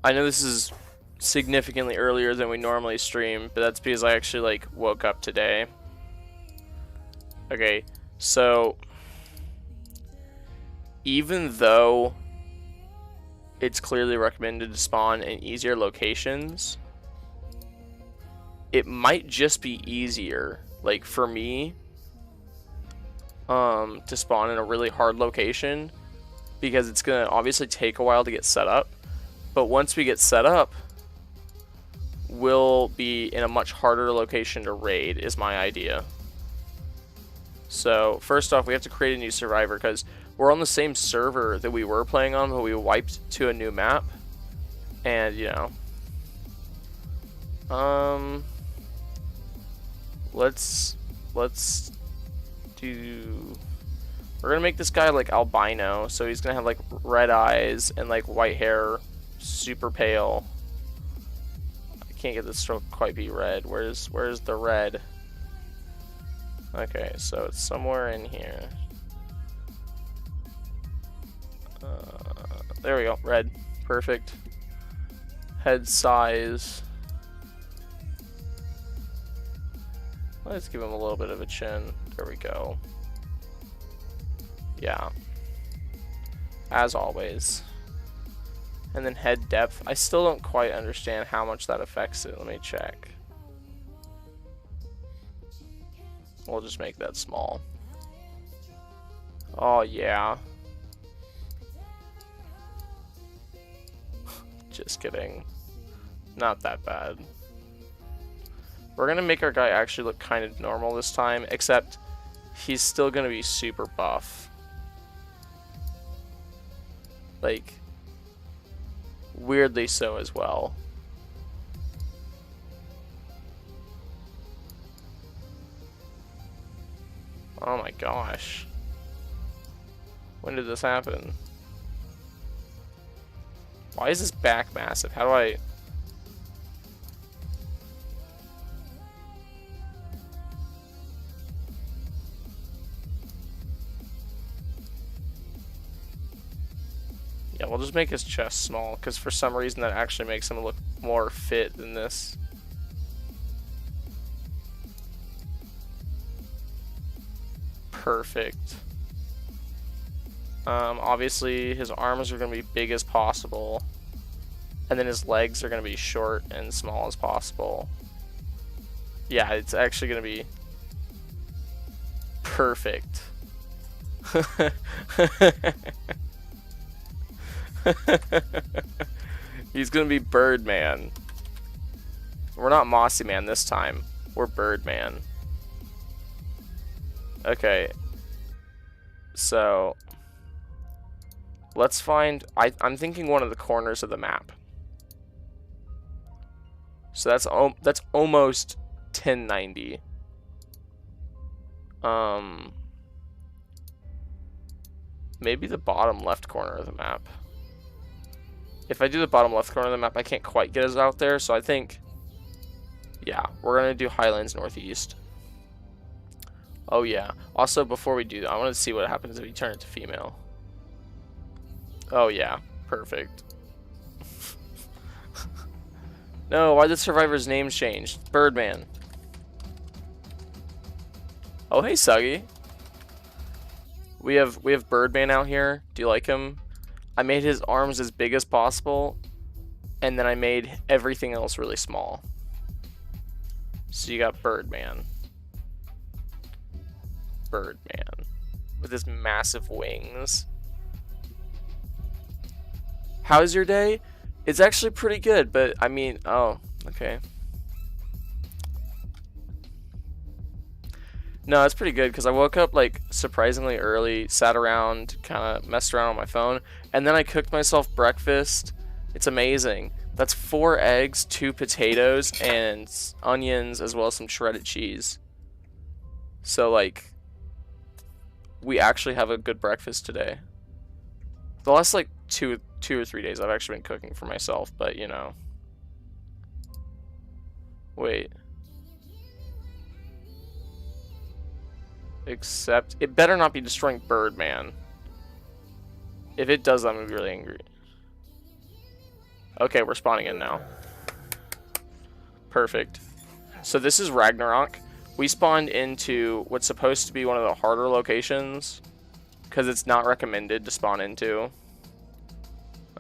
I know this is significantly earlier than we normally stream, but that's because I actually like woke up today. Okay, so even though it's clearly recommended to spawn in easier locations, it might just be easier, like for me, to spawn in a really hard location, because it's gonna obviously take a while to get set up. But once we get set up, we'll be in a much harder location to raid, is my idea. So first off, we have to create a new survivor because we're on the same server that we were playing on, but we wiped to a new map. And, you know, let's do, we're gonna make this guy like albino, so he's gonna have like red eyes and like white hair, super pale. I can't get this to quite be red. Where's the red? Okay, so it's somewhere in here. There we go, red, perfect. Head size. Let's give him a little bit of a chin. There we go. Yeah. As always. And then head depth. I still don't quite understand how much that affects it. Let me check. We'll just make that small. Oh, yeah. Just kidding. Not that bad. We're gonna make our guy actually look kind of normal this time, except he's still gonna be super buff. Like, weirdly so as well. Oh my gosh. When did this happen? Why is this back massive? How do I... Yeah, we'll just make his chest small, because for some reason that actually makes him look more fit than this. Perfect. Obviously his arms are going to be big as possible, and then his legs are going to be short and small as possible. Yeah, it's actually going to be perfect. He's going to be Birdman. We're not Mossy Man this time. We're Birdman. Okay. So let's find, I'm thinking one of the corners of the map. So that's almost 1090. Maybe the bottom left corner of the map. If I do the bottom left corner of the map, I can't quite get us out there, so I think, yeah, we're gonna do Highlands Northeast. Oh yeah. Also, before we do that, I want to see what happens if you turn it to female. Oh yeah, perfect. No, why did Survivor's name change? Birdman. Oh hey, Suggy. We have Birdman out here. Do you like him? I made his arms as big as possible, and then I made everything else really small. So you got Birdman. Birdman with his massive wings. How's your day? It's actually pretty good, but I mean, oh, okay. No, it's pretty good because I woke up like surprisingly early, sat around, kind of messed around on my phone, and then I cooked myself breakfast. It's amazing. That's 4 eggs, 2 potatoes, and onions, as well as some shredded cheese. So like, we actually have a good breakfast today. The last like two or 3 days I've actually been cooking for myself, but you know. Wait. Except it better not be destroying Birdman. If it does, I'm gonna be really angry. Okay, we're spawning in now. Perfect. So this is Ragnarok. We spawned into what's supposed to be one of the harder locations because it's not recommended to spawn into.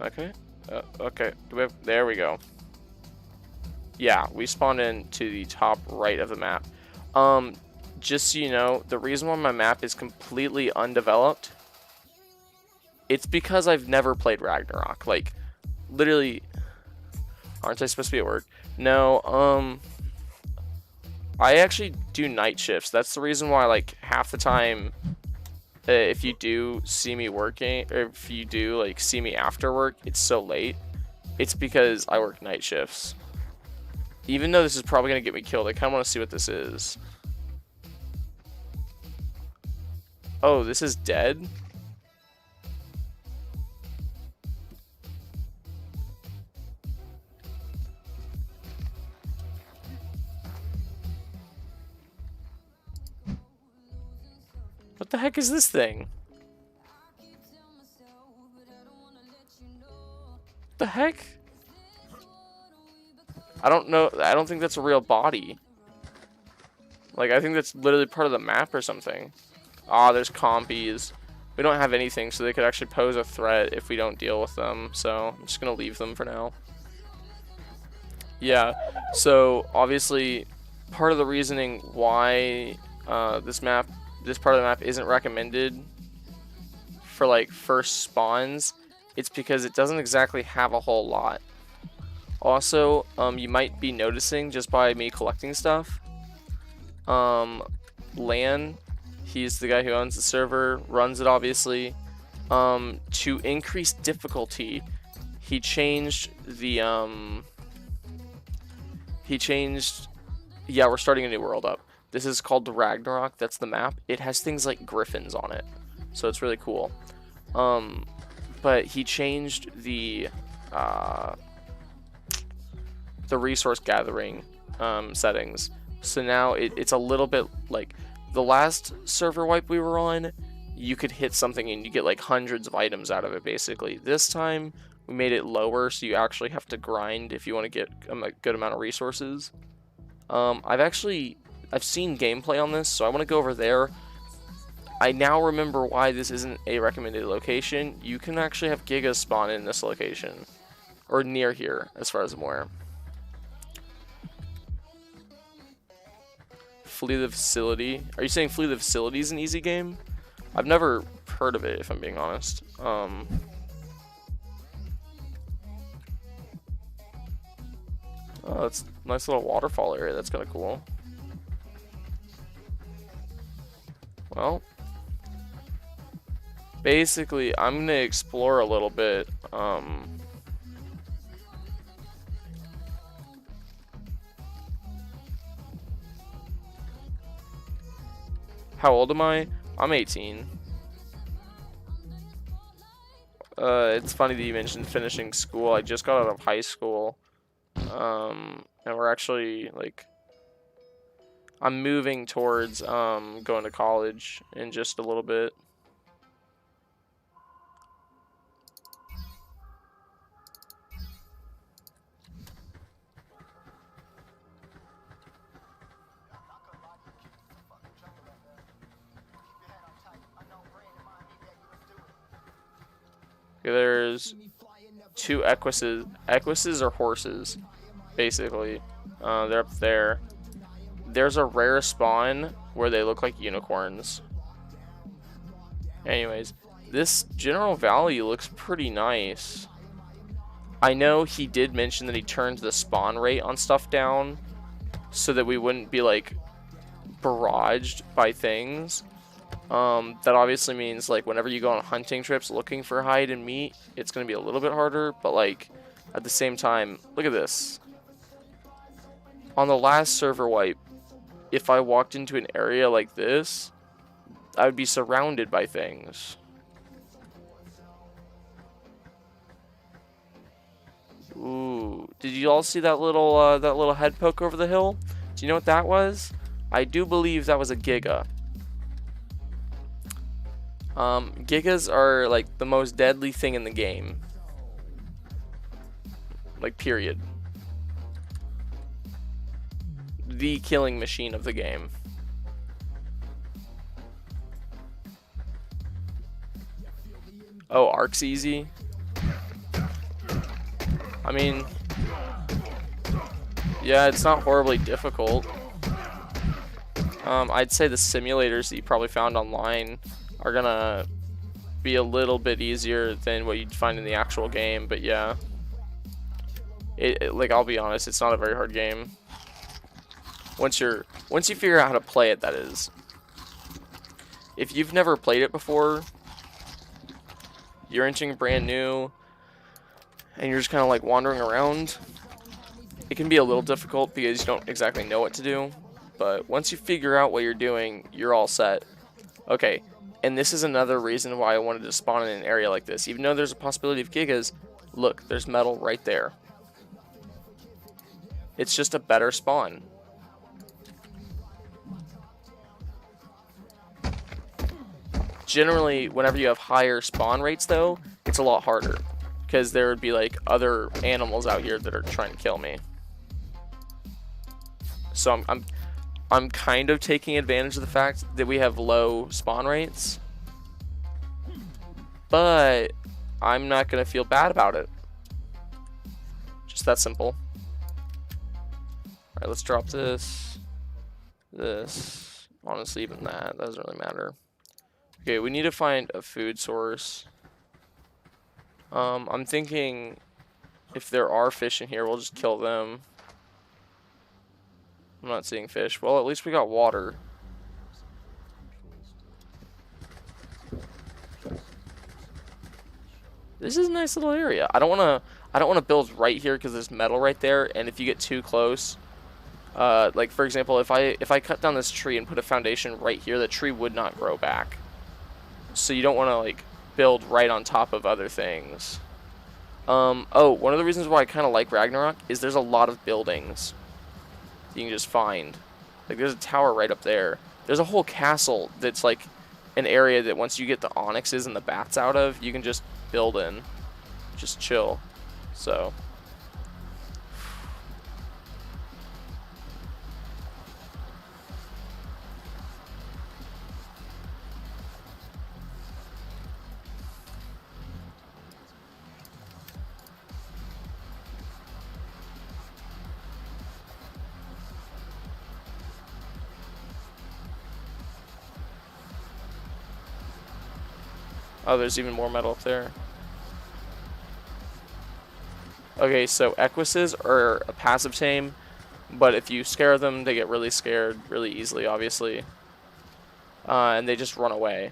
Okay. Okay. There we go. Yeah, we spawned into the top right of the map. Just so you know, the reason why my map is completely undeveloped, it's because I've never played Ragnarok. Like, literally, aren't I supposed to be at work? No, I actually do night shifts. That's the reason why, like, half the time, if you do see me working, or if you do, like, see me after work, it's so late. It's because I work night shifts. Even though this is probably going to get me killed, I kind of want to see what this is. Oh, this is dead? What the heck is this thing? The heck? I don't know. I don't think that's a real body. Like, I think that's literally part of the map or something. Ah, there's compies. We don't have anything, so they could actually pose a threat if we don't deal with them. So I'm just going to leave them for now. Yeah, so obviously part of the reasoning why this part of the map isn't recommended for like first spawns, it's because it doesn't exactly have a whole lot. Also, you might be noticing just by me collecting stuff, Lan, he's the guy who owns the server, runs it obviously. To increase difficulty, he changed the yeah, we're starting a new world up. This is called the Ragnarok. That's the map. It has things like griffins on it, so it's really cool. But he changed the resource gathering settings. So now it's a little bit like the last server wipe we were on. You could hit something and you get like hundreds of items out of it basically. This time we made it lower, so you actually have to grind if you want to get a good amount of resources. I've seen gameplay on this, so I want to go over there. I now remember why this isn't a recommended location. You can actually have gigas spawn in this location, or near here, as far as I'm aware. Flee the facility. Are you saying flee the facility is an easy game? I've never heard of it, if I'm being honest. Oh, that's a nice little waterfall area. That's kind of cool. Well, basically, I'm going to explore a little bit. How old am I? I'm 18. It's funny that you mentioned finishing school. I just got out of high school. And we're actually, like, I'm moving towards, going to college in just a little bit. There's two equises. Equises are horses, basically. They're up there. There's a rare spawn where they look like unicorns. Anyways, this general valley looks pretty nice. I know he did mention that he turned the spawn rate on stuff down so that we wouldn't be like barraged by things. That obviously means like whenever you go on hunting trips looking for hide and meat, it's going to be a little bit harder, but like at the same time, look at this. On the last server wipe, if I walked into an area like this, I would be surrounded by things. Ooh, did you all see that little head poke over the hill? Do you know what that was? I do believe that was a giga. Gigas are like the most deadly thing in the game. Like, period. The killing machine of the game. Oh, ARK's easy? I mean, yeah, it's not horribly difficult. I'd say the simulators that you probably found online are gonna be a little bit easier than what you'd find in the actual game, but yeah. Like, I'll be honest, it's not a very hard game. Once you figure out how to play it, that is. If you've never played it before, you're entering brand new, and you're just kind of like wandering around, it can be a little difficult because you don't exactly know what to do. But once you figure out what you're doing, you're all set. Okay, and this is another reason why I wanted to spawn in an area like this. Even though there's a possibility of gigas, look, there's metal right there. It's just a better spawn. Generally, whenever you have higher spawn rates, though, it's a lot harder. Because there would be, like, other animals out here that are trying to kill me. So I'm kind of taking advantage of the fact that we have low spawn rates. But I'm not going to feel bad about it. Just that simple. Alright, let's drop this. This. Honestly, even that doesn't really matter. Okay, we need to find a food source. I'm thinking if there are fish in here, we'll just kill them. I'm not seeing fish. Well, at least we got water. This is a nice little area. I don't want to build right here because there's metal right there, and if you get too close, like for example, if I cut down this tree and put a foundation right here, the tree would not grow back. So you don't want to like build right on top of other things. Oh, one of the reasons why I kind of like Ragnarok is there's a lot of buildings you can just find. Like there's a tower right up there. There's a whole castle that's like an area that once you get the onyxes and the bats out of, you can just build in. Just chill. So oh, there's even more metal up there. Okay, so equises are a passive tame, but if you scare them, they get really scared really easily, obviously. And they just run away,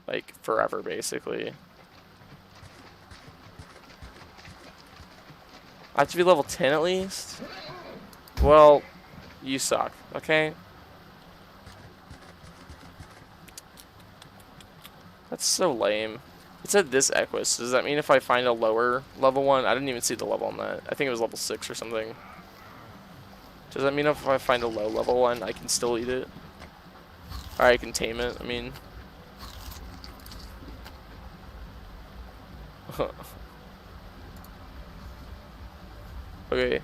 like, forever, basically. I have to be level 10 at least? Well, you suck, okay? That's so lame. It said this Equus. Does that mean if I find a lower level one? I didn't even see the level on that. I think it was level 6 or something. Does that mean if I find a low level one, I can still eat it? Or I can tame it, I mean. Okay.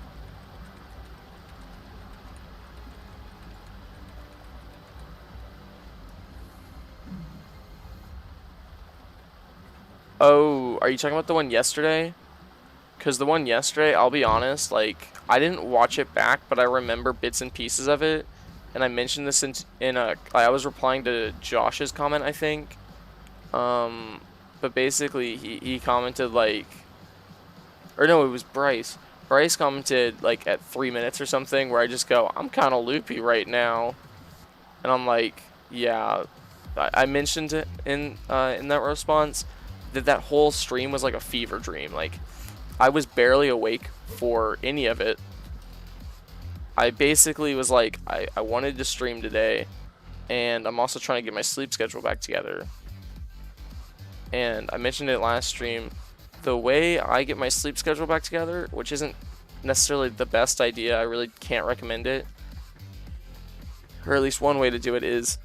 Oh, are you talking about the one yesterday? Because the one yesterday, I'll be honest, like, I didn't watch it back, but I remember bits and pieces of it. And I mentioned this I was replying to Josh's comment, I think. But basically, he commented, like, or no, it was Bryce. Bryce commented, like, at 3 minutes or something, where I just go, I'm kind of loopy right now. And I'm like, yeah. I mentioned it in that response that whole stream was like a fever dream. Like, I was barely awake for any of it. I basically was like, I wanted to stream today, and I'm also trying to get my sleep schedule back together. And I mentioned it last stream, the way I get my sleep schedule back together, which isn't necessarily the best idea, I really can't recommend it, or at least one way to do it is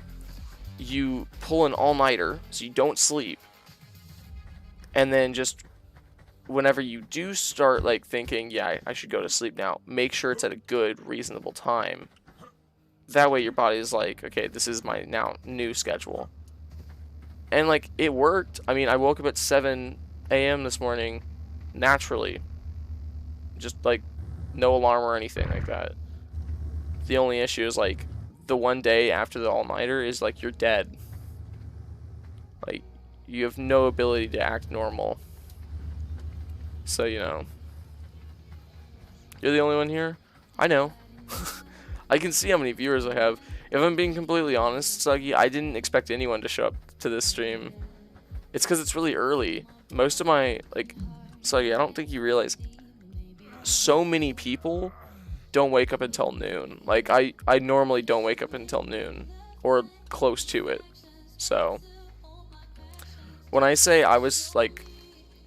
you pull an all-nighter so you don't sleep, and then just whenever you do start like thinking, yeah, I should go to sleep now, make sure it's at a good, reasonable time. That way your body is like, okay, this is my now new schedule. And like it worked. I mean, I woke up at 7 a.m. this morning naturally. Just like no alarm or anything like that. The only issue is like the one day after the all-nighter is like you're dead. Like you have no ability to act normal. So, you know. You're the only one here? I know. I can see how many viewers I have. If I'm being completely honest, Suggy, I didn't expect anyone to show up to this stream. It's because it's really early. Most of my, like, Suggy, I don't think you realize, so many people don't wake up until noon. Like, I normally don't wake up until noon, or close to it. So, when I say I was, like,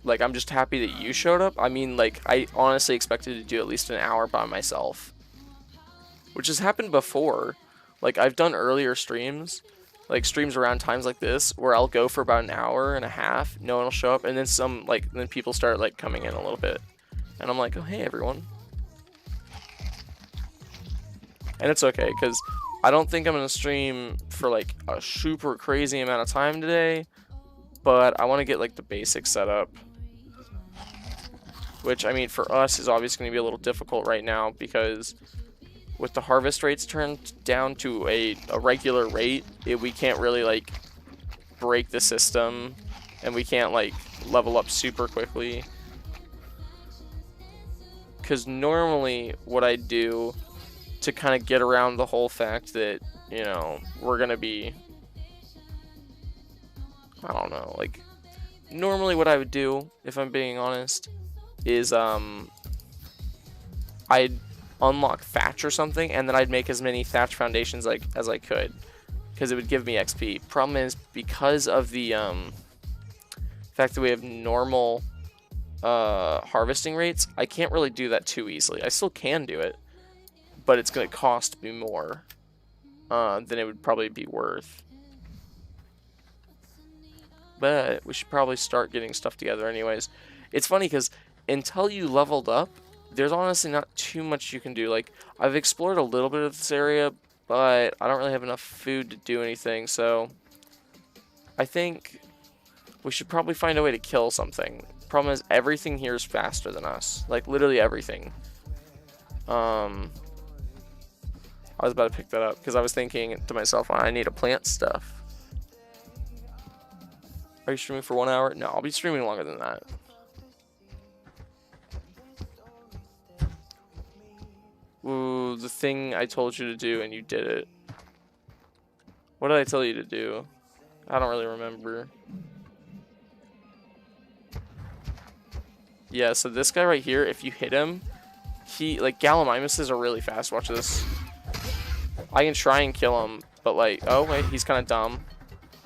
I'm just happy that you showed up, I mean, like, I honestly expected to do at least an hour by myself. Which has happened before. Like, I've done earlier streams, like streams around times like this, where I'll go for about an hour and a half, no one will show up, and then then people start, like, coming in a little bit. And I'm like, oh, hey, everyone. And it's okay, because I don't think I'm going to stream for, like, a super crazy amount of time today, but I want to get, like, the basics set up. Which, I mean, for us is obviously going to be a little difficult right now, because with the harvest rates turned down to a regular rate, we can't really, like, break the system, and we can't, like, level up super quickly. Because normally what I do to kind of get around the whole fact that, you know, we're going to be, I don't know, like, normally what I would do, if I'm being honest, is, I'd unlock thatch or something, and then I'd make as many thatch foundations like as I could, because it would give me XP. Problem is, because of the fact that we have normal harvesting rates, I can't really do that too easily. I still can do it, but it's going to cost me more than it would probably be worth. But we should probably start getting stuff together anyways. It's funny because until you leveled up, there's honestly not too much you can do. Like, I've explored a little bit of this area, but I don't really have enough food to do anything, so I think we should probably find a way to kill something. Problem is, everything here is faster than us. Like, literally everything. I was about to pick that up, because I was thinking to myself, I need to plant stuff. Are you streaming for 1 hour? No, I'll be streaming longer than that. Ooh, the thing I told you to do and you did it. What did I tell you to do? I don't really remember. Yeah, so this guy right here, if you hit him, like, Gallimimuses are really fast. Watch this. I can try and kill him, but, like, oh, wait, he's kind of dumb.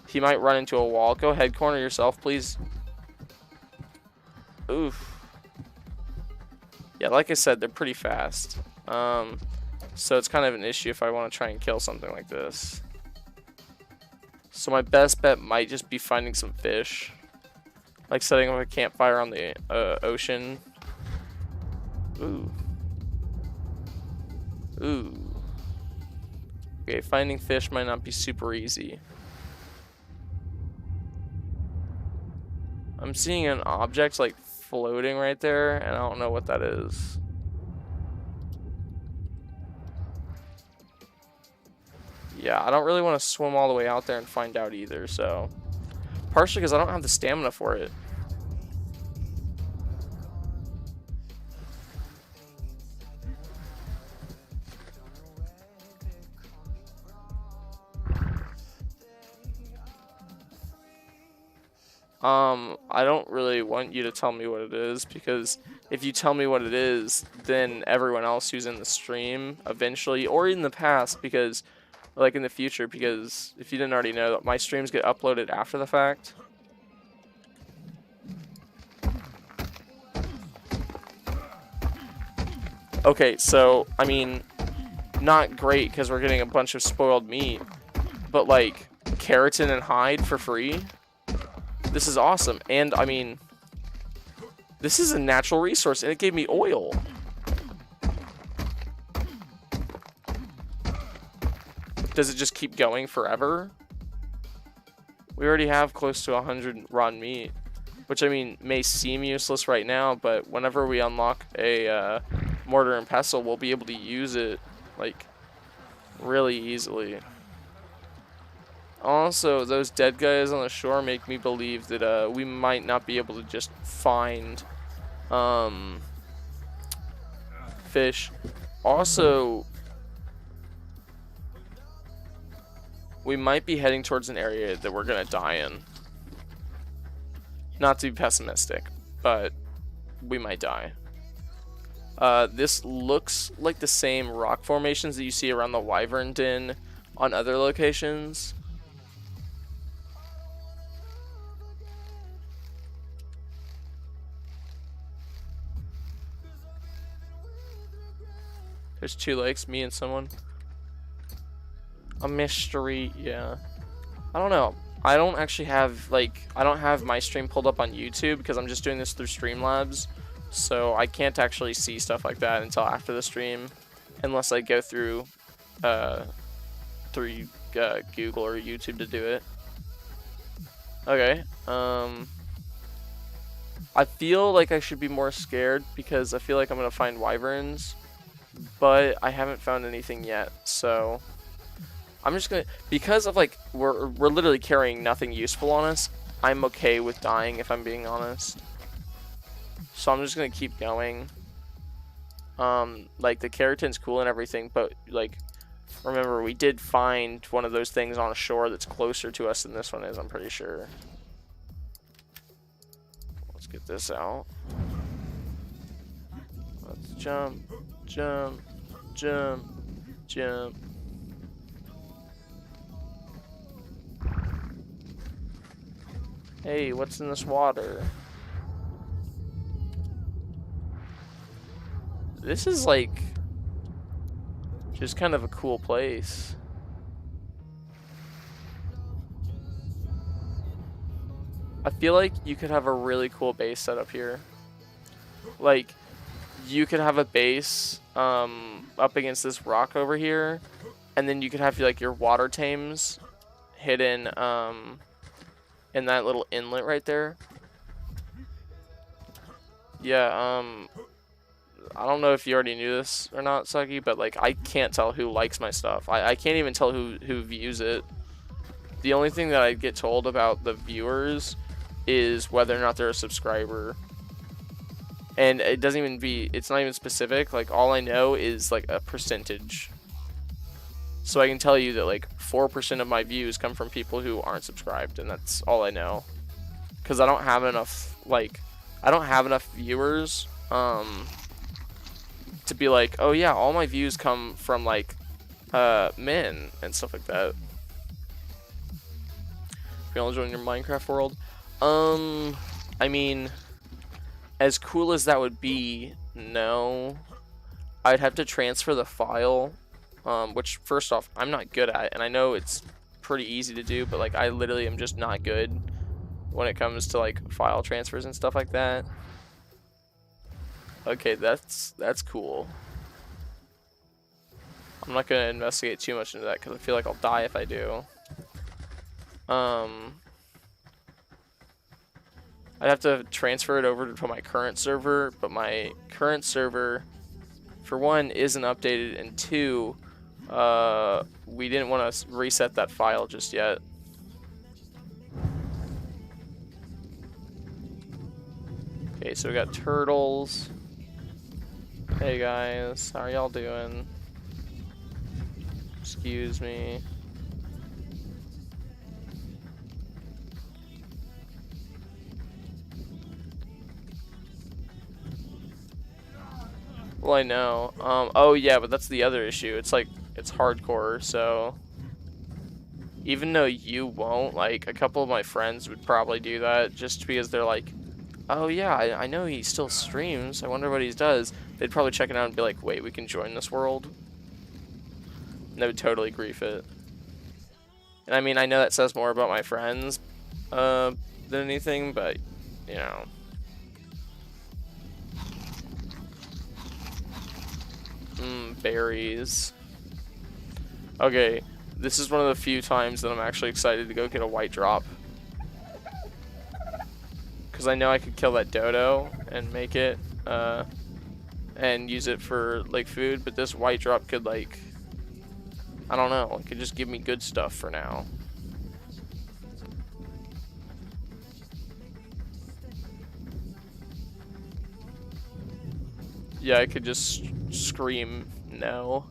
He might run into a wall. Go ahead, corner yourself, please. Oof. Yeah, like I said, they're pretty fast. So it's kind of an issue if I want to try and kill something like this. So my best bet might just be finding some fish. Like setting up a campfire on the ocean. Ooh. Ooh. Okay, finding fish might not be super easy. I'm seeing an object like floating right there, and I don't know what that is. Yeah, I don't really want to swim all the way out there and find out either, so. Partially because I don't have the stamina for it. I don't really want you to tell me what it is, because if you tell me what it is, then everyone else who's in the stream eventually, or in the past, because, like in the future, because if you didn't already know, my streams get uploaded after the fact. Okay, so, I mean, not great because we're getting a bunch of spoiled meat, but like, keratin and hide for free? This is awesome, and I mean, This is a natural resource, and it gave me oil. Does it just keep going forever? We already have close to 100 raw meat, which, I mean, may seem useless right now, but whenever we unlock a mortar and pestle, we'll be able to use it, like, really easily. Also, those dead guys on the shore make me believe that we might not be able to just find fish. Also, we might be heading towards an area that we're gonna die in. Not to be pessimistic, but we might die. This looks like the same rock formations that you see around the Wyvern Den on other locations. There's 2 lakes, me and someone. A mystery, yeah. I don't know. I don't actually have, like, I don't have my stream pulled up on YouTube because I'm just doing this through Streamlabs. So I can't actually see stuff like that until after the stream. Unless I go through, Google or YouTube to do it. Okay, I feel like I should be more scared because I feel like I'm gonna find wyverns. But I haven't found anything yet, so I'm just gonna, because of like we're literally carrying nothing useful on us. I'm okay with dying if I'm being honest. So I'm just gonna keep going. Like the keratin's cool and everything, but like remember we did find one of those things on a shore that's closer to us than this one is. I'm pretty sure. Let's get this out. Let's jump. Jump, jump, jump. Hey, what's in this water? This is like just kind of a cool place. I feel like you could have a really cool base set up here. Like, you could have a base up against this rock over here, and then you could have like your water tames hidden in that little inlet right there. Yeah, I don't know if you already knew this or not, Suggy, but like I can't tell who likes my stuff. I can't even tell who views it. The only thing that I get told about the viewers is whether or not they're a subscriber. And it doesn't even be, it's not even specific. Like, all I know is, like, a percentage. So I can tell you that, like, 4% of my views come from people who aren't subscribed. And that's all I know. Because I don't have enough, like, I don't have enough viewers to be like, oh, yeah, all my views come from, like, men and stuff like that. If you're enjoying your Minecraft world. I mean, as cool as that would be, no. I'd have to transfer the file, which, first off, I'm not good at, and I know it's pretty easy to do, but, like, I literally am just not good when it comes to, like, file transfers and stuff like that. Okay, that's cool. I'm not gonna investigate too much into that, because I feel like I'll die if I do. I'd have to transfer it over to my current server, but my current server, for one, isn't updated, and two, we didn't want to reset that file just yet. Okay, so we got turtles. Hey guys, how are y'all doing? Excuse me. Well, I know. Oh yeah, but that's the other issue. It's like, it's hardcore, so even though you won't, like, a couple of my friends would probably do that just because they're like, oh yeah, I know he still streams, I wonder what he does. They'd probably check it out and be like, wait, we can join this world? And they would totally grief it. And I mean, I know that says more about my friends than anything, but, you know. berries. Okay, this is one of the few times that I'm actually excited to go get a white drop. Because I know I could kill that dodo and make it, and use it for, like, food, but this white drop could, like, I don't know, it could just give me good stuff for now. Yeah, I could just scream no.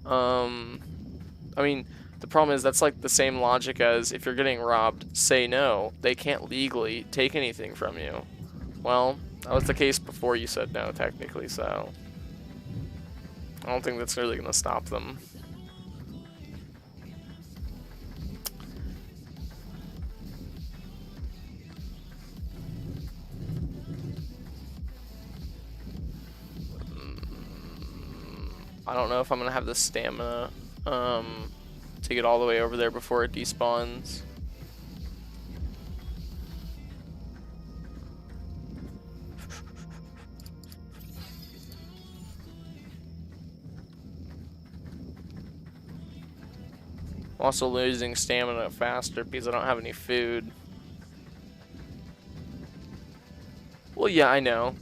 I mean, the problem is that's like the same logic as if you're getting robbed, say no. They can't legally take anything from you. Well, that was the case before you said no, technically, so I don't think that's really gonna stop them. I don't know if I'm gonna have the stamina to get all the way over there before it despawns. I'm also losing stamina faster because I don't have any food. Well, yeah, I know.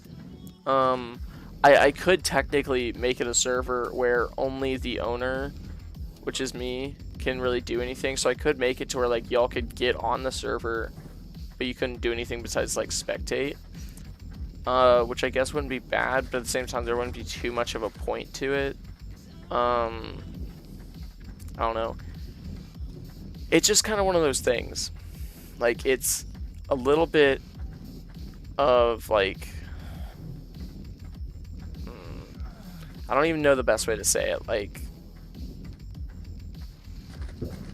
I could technically make it a server where only the owner, which is me, can really do anything. So I could make it to where, like, y'all could get on the server, but you couldn't do anything besides, like, spectate. Which I guess wouldn't be bad, but at the same time there wouldn't be too much of a point to it. I don't know. It's just kind of one of those things. Like, it's a little bit of, like, I don't even know the best way to say it. Like,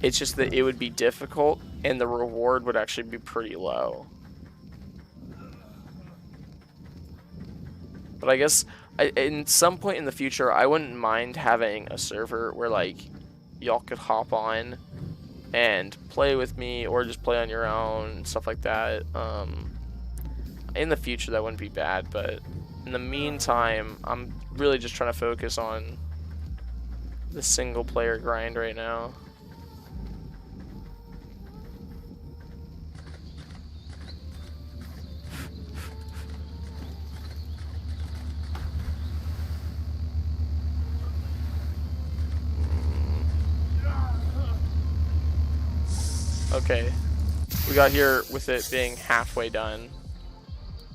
it's just that it would be difficult and the reward would actually be pretty low. But I guess in some point in the future, I wouldn't mind having a server where, like, y'all could hop on and play with me or just play on your own, stuff like that. In the future, that wouldn't be bad, but in the meantime, I'm really just trying to focus on the single player grind right now. Okay, we got here with it being halfway done.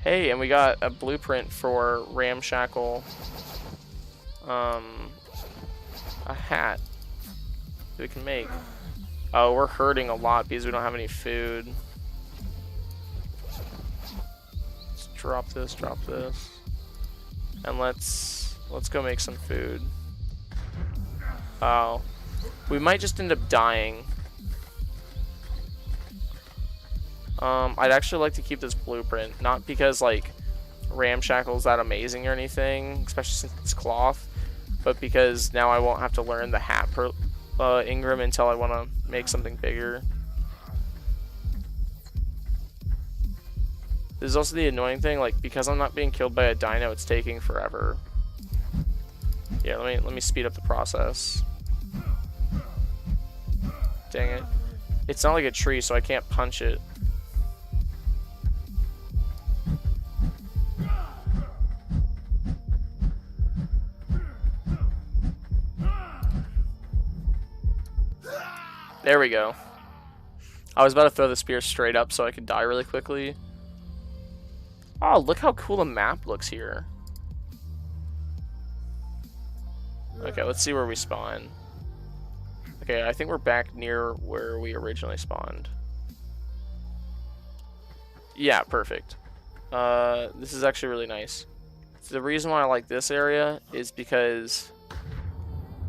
Hey, and we got a blueprint for ramshackle, a hat that we can make. Oh, we're hurting a lot because we don't have any food. Let's drop this, and let's go make some food. Oh, we might just end up dying. I'd actually like to keep this blueprint, not because, like, ramshackle's that amazing or anything, especially since it's cloth, but because now I won't have to learn the hat per Ingram until I want to make something bigger. This is also the annoying thing, like, because I'm not being killed by a dino, it's taking forever. Yeah, let me speed up the process. Dang it. It's not like a tree, so I can't punch it. There we go. I was about to throw the spear straight up so I could die really quickly. Oh, look how cool the map looks here. Okay, let's see where we spawn. Okay, I think we're back near where we originally spawned. Yeah, perfect. This is actually really nice. So the reason why I like this area is because,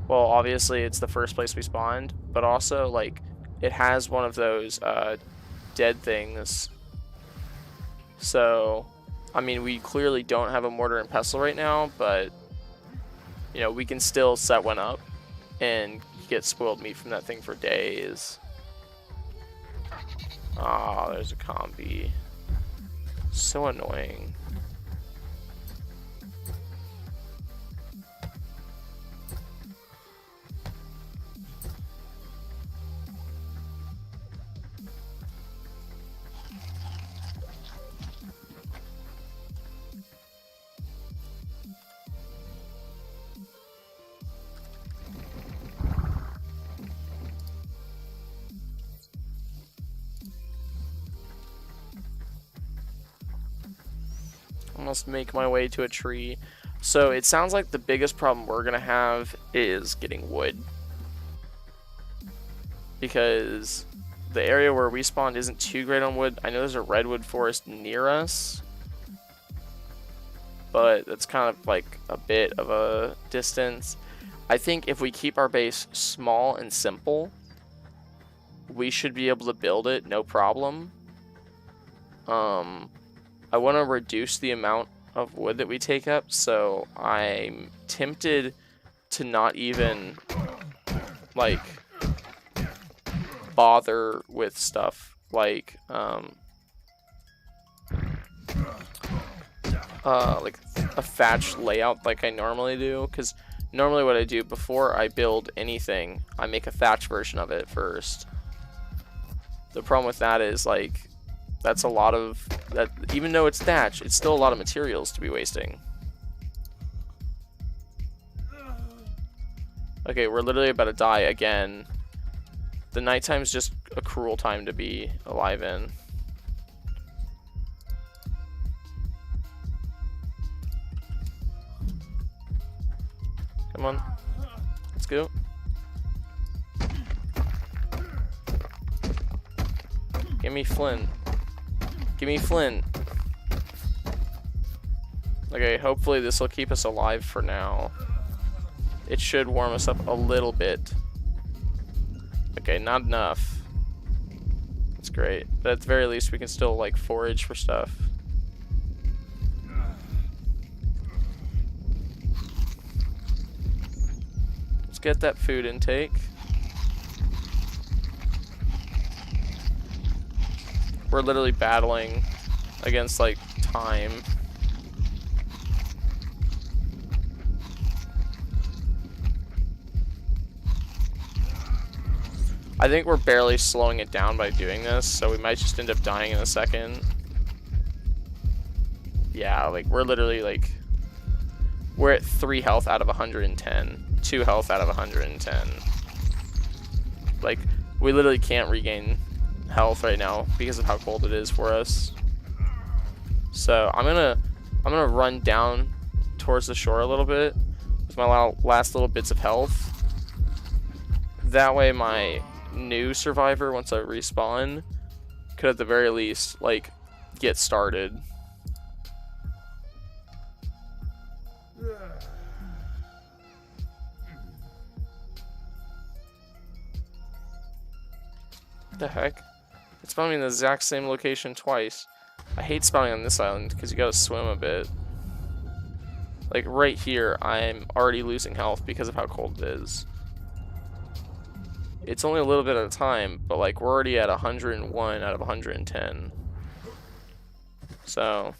well, obviously it's the first place we spawned, but also, like, it has one of those dead things. So, I mean, we clearly don't have a mortar and pestle right now, but, you know, we can still set one up and get spoiled meat from that thing for days. Ah, oh, there's a combi. So annoying. almost make my way to a tree. So it sounds like the biggest problem we're gonna have is getting wood, because the area where we spawned isn't too great on wood. I know there's a redwood forest near us, but that's kind of like a bit of a distance. I think if we keep our base small and simple, we should be able to build it no problem. I want to reduce the amount of wood that we take up, so I'm tempted to not even like bother with stuff like a thatch layout like I normally do, because normally what I do before I build anything, I make a thatch version of it first. The problem with that is, like, that's a lot of that. Even though it's thatch, it's still a lot of materials to be wasting. Okay, we're literally about to die again. The nighttime's just a cruel time to be alive in. Come on. Let's go. Give me flint. Give me flint. Okay, hopefully this will keep us alive for now. It should warm us up a little bit. Okay, not enough. That's great. But at the very least, we can still, like, forage for stuff. Let's get that food intake. We're literally battling against, like, time. I think we're barely slowing it down by doing this, so we might just end up dying in a second. Yeah, like, we're literally, like, we're at 3 health out of 110. 2 health out of 110. Like, we literally can't regain health right now because of how cold it is for us. So I'm gonna run down towards the shore a little bit with my last little bits of health. That way my new survivor, once I respawn, could at the very least, like, get started. What the heck? It's spawning in the exact same location twice. I hate spawning on this island because you gotta swim a bit. Like right here, I'm already losing health because of how cold it is. It's only a little bit at a time, but like we're already at 101 out of 110. So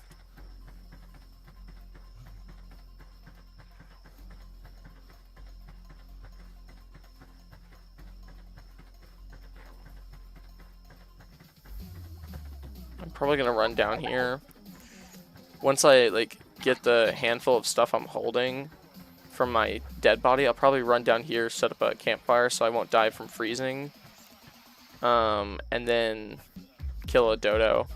I'm probably gonna run down here. Once I like get the handful of stuff I'm holding from my dead body, I'll probably run down here, set up a campfire so I won't die from freezing, and then kill a dodo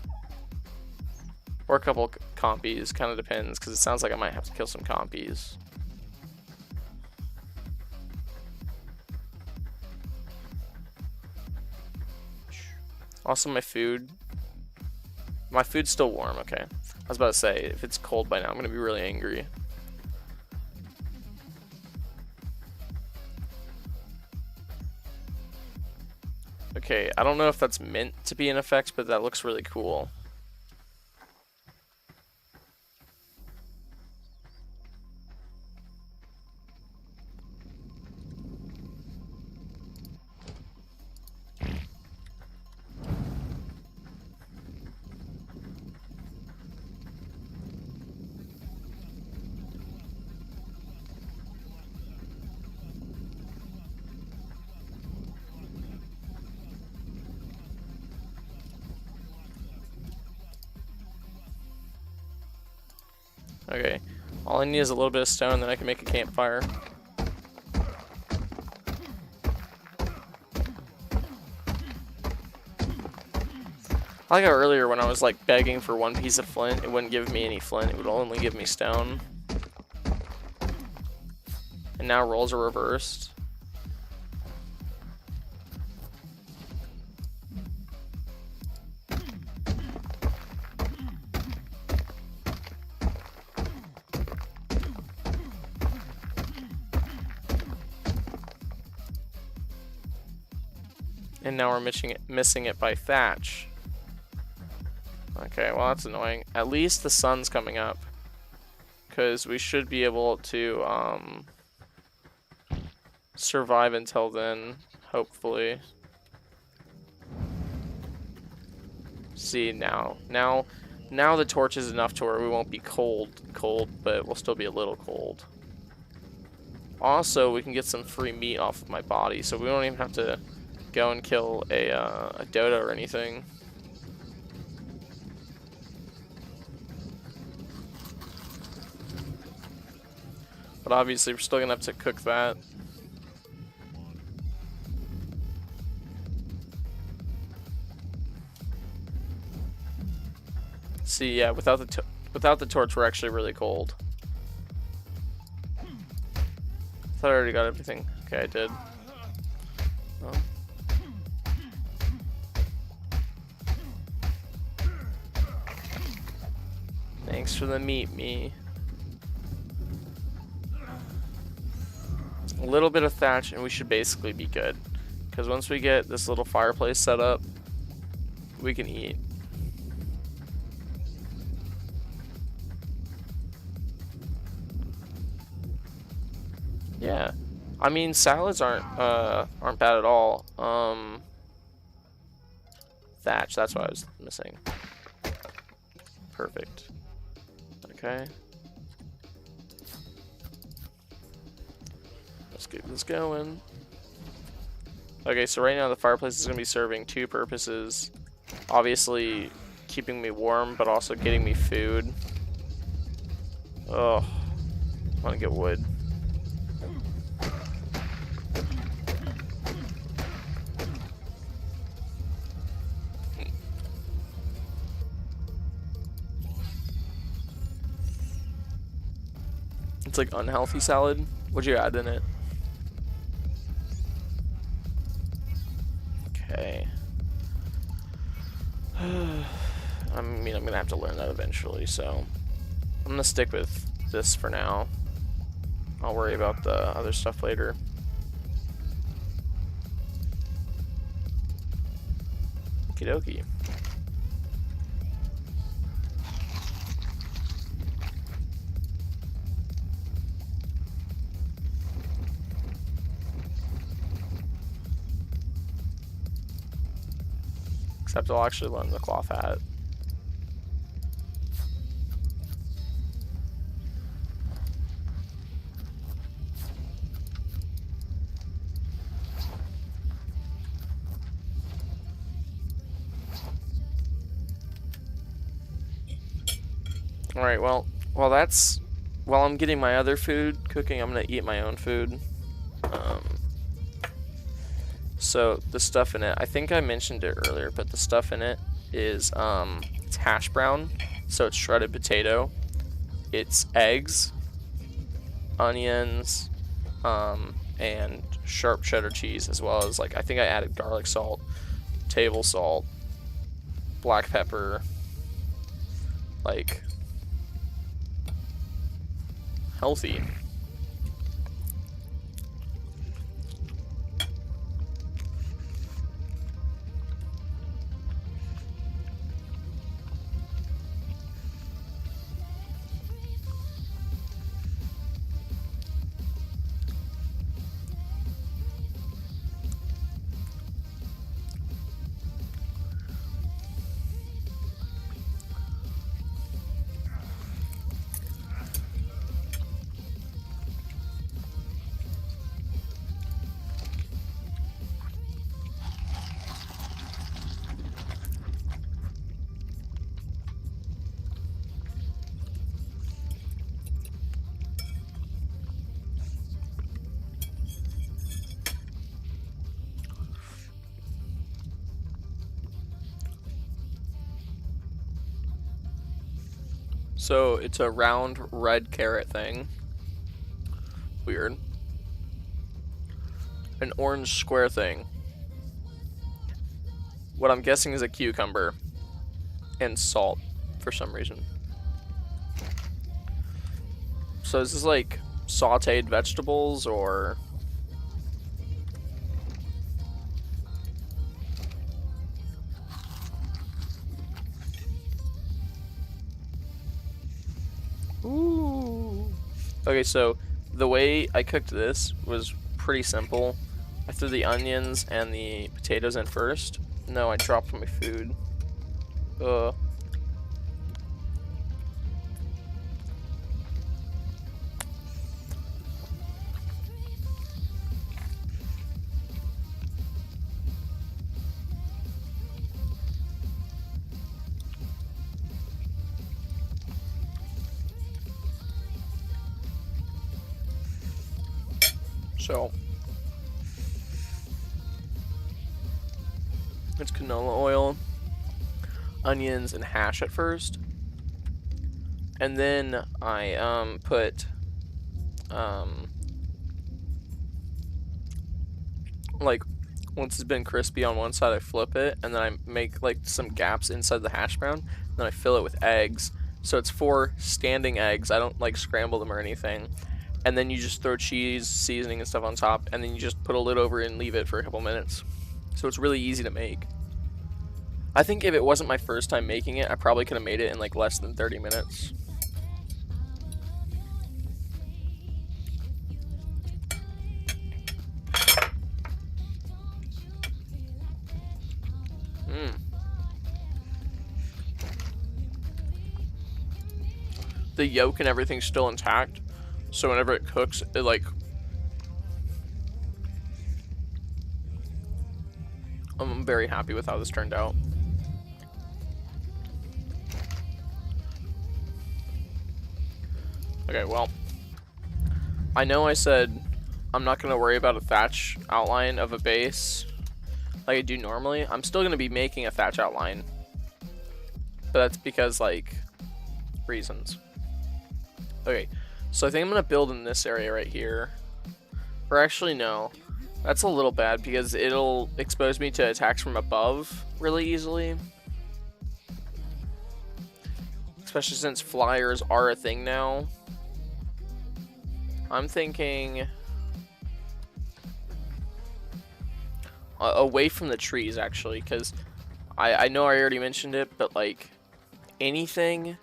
or a couple compies. Kind of depends, because it sounds like I might have to kill some compies. Also, my food's still warm. Okay, I was about to say, if it's cold by now, I'm gonna be really angry. Okay, I don't know if that's meant to be an effect, but that looks really cool. Okay, all I need is a little bit of stone, then I can make a campfire. like how earlier when I was like begging for one piece of flint, it wouldn't give me any flint, it would only give me stone. And now roles are reversed. And now we're missing it by thatch. Okay, well that's annoying. At least the sun's coming up, because we should be able to survive until then, hopefully. See, now the torch is enough to where we won't be cold, but we'll still be a little cold. Also, we can get some free meat off of my body, so we don't even have to go and kill a dodo or anything. But obviously we're still gonna have to cook that. See, yeah, without the torch, we're actually really cold. Thought I already got everything. Okay, I did. Oh. Thanks for the meat, me. A little bit of thatch and we should basically be good. Because once we get this little fireplace set up, we can eat. Yeah. I mean, salads aren't bad at all. Thatch, that's what I was missing. Perfect. Okay. Let's get this going. Okay, so right now the fireplace is going to be serving two purposes. Obviously, keeping me warm, but also getting me food. Oh, I want to get wood. It's like unhealthy salad. What'd you add in it? Okay. I mean, I'm gonna have to learn that eventually, so I'm gonna stick with this for now. I'll worry about the other stuff later. Okie dokie. Except I'll actually learn the cloth hat. Alright, well, while I'm getting my other food cooking, I'm gonna eat my own food. So the stuff in it, I think I mentioned it earlier, but the stuff in it is it's hash brown, so it's shredded potato, it's eggs, onions, and sharp cheddar cheese, as well as, like, I think I added garlic salt, table salt, black pepper, like, healthy. So it's a round red carrot thing. Weird. An orange square thing. What I'm guessing is a cucumber. And salt, for some reason. So is this like sauteed vegetables, or... Ooh. Okay, so the way I cooked this was pretty simple. I threw the onions and the potatoes in first. No, I dropped my food. Ugh. So it's canola oil, onions, and hash at first, and then I put like, once it's been crispy on one side, I flip it, and then I make like some gaps inside the hash brown, and then I fill it with eggs. So it's 4 standing eggs. I don't like scramble them or anything. And then you just throw cheese, seasoning, and stuff on top, and then you just put a lid over it and leave it for a couple minutes. So it's really easy to make. I think if it wasn't my first time making it, I probably could have made it in like less than 30 minutes. The yolk and everything's still intact, so whenever it cooks, it like... I'm very happy with how this turned out. Okay, well, I know I said I'm not going to worry about a thatch outline of a base like I do normally. I'm still going to be making a thatch outline, but that's because, like, reasons. Okay, so I think I'm going to build in this area right here. Or actually, no. That's a little bad because it'll expose me to attacks from above really easily. Especially since flyers are a thing now. I'm thinking away from the trees, actually, because I know I already mentioned it, but like anything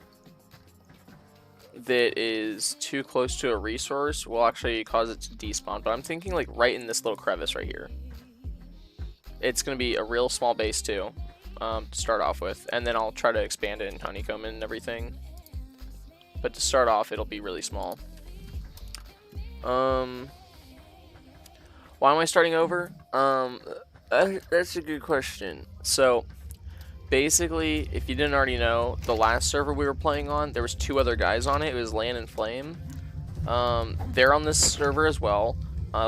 that is too close to a resource will actually cause it to despawn. But I'm thinking like right in this little crevice right here. It's going to be a real small base too, to start off with, and then I'll try to expand it in honeycomb and everything. But to start off, it'll be really small. Why am I starting over? That's a good question. So basically, if you didn't already know, the last server we were playing on, there was 2 other guys on it. It was Land and Flame. They're on this server as well.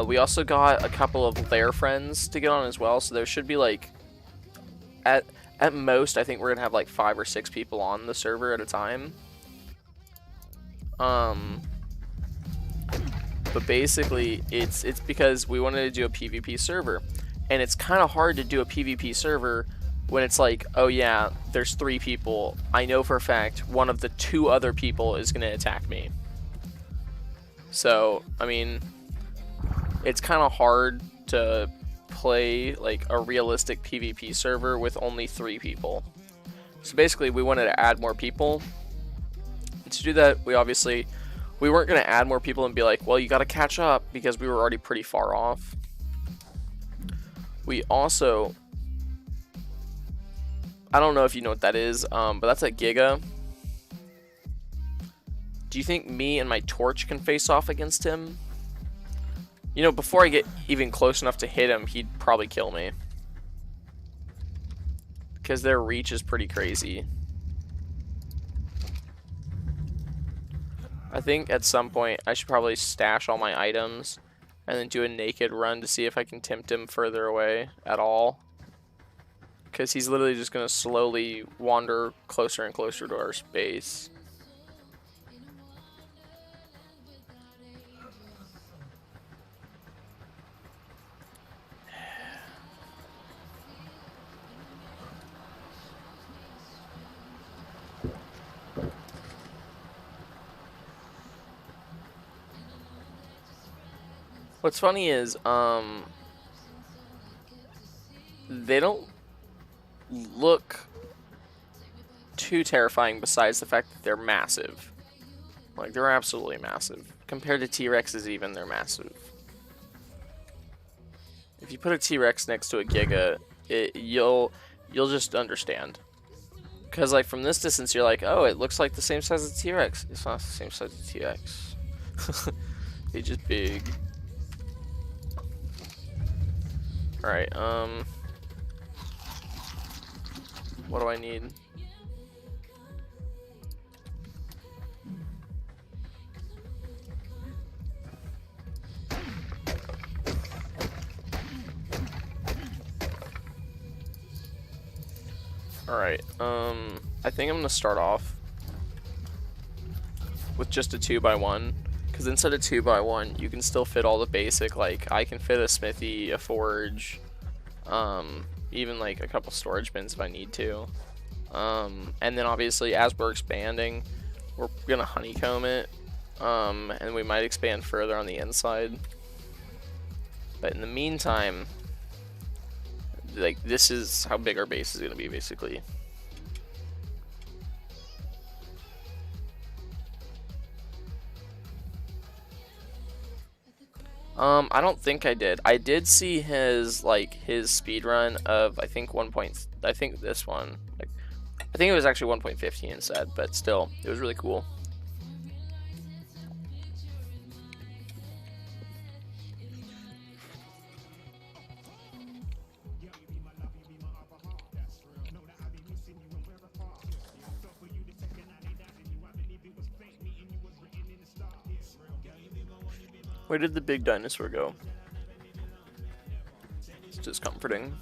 We also got a couple of their friends to get on as well, so there should be like, at most, I think we're gonna have like 5 or 6 people on the server at a time. But basically, it's because we wanted to do a PvP server, and it's kind of hard to do a PvP server when it's like, oh yeah, there's 3 people. I know for a fact one of the 2 other people is gonna attack me. So, I mean, it's kind of hard to play like a realistic PvP server with only 3 people. So basically, we wanted to add more people. And to do that, we weren't going to add more people and be like, well, you got to catch up, because we were already pretty far off. We also, I don't know if you know what that is, but that's a Giga. Do you think me and my torch can face off against him? You know, before I get even close enough to hit him, he'd probably kill me. Because their reach is pretty crazy. I think at some point I should probably stash all my items and then do a naked run to see if I can tempt him further away at all. Because he's literally just going to slowly wander closer and closer to our space. What's funny is, they don't look too terrifying besides the fact that they're massive. Like, they're absolutely massive. Compared to T-Rexes even, they're massive. If you put a T-Rex next to a Giga, you'll just understand. Because, like, from this distance, you're like, oh, it looks like the same size as a T-Rex. It's not the same size as a T-Rex. They're just big. Alright, what do I need? Alright, I think I'm gonna start off with just a 2x1, because instead of 2x1, you can still fit all the basic, like, I can fit a smithy, a forge, even like a couple storage bins if I need to. And then obviously, as we're expanding, we're gonna honeycomb it, and we might expand further on the inside. But in the meantime, like, this is how big our base is gonna be, basically. I don't think I did. I did see his, like, his speed run of, I think I think this one, like, I think it was actually 1.15 instead, but still, it was really cool. Where did the big dinosaur go? It's just comforting.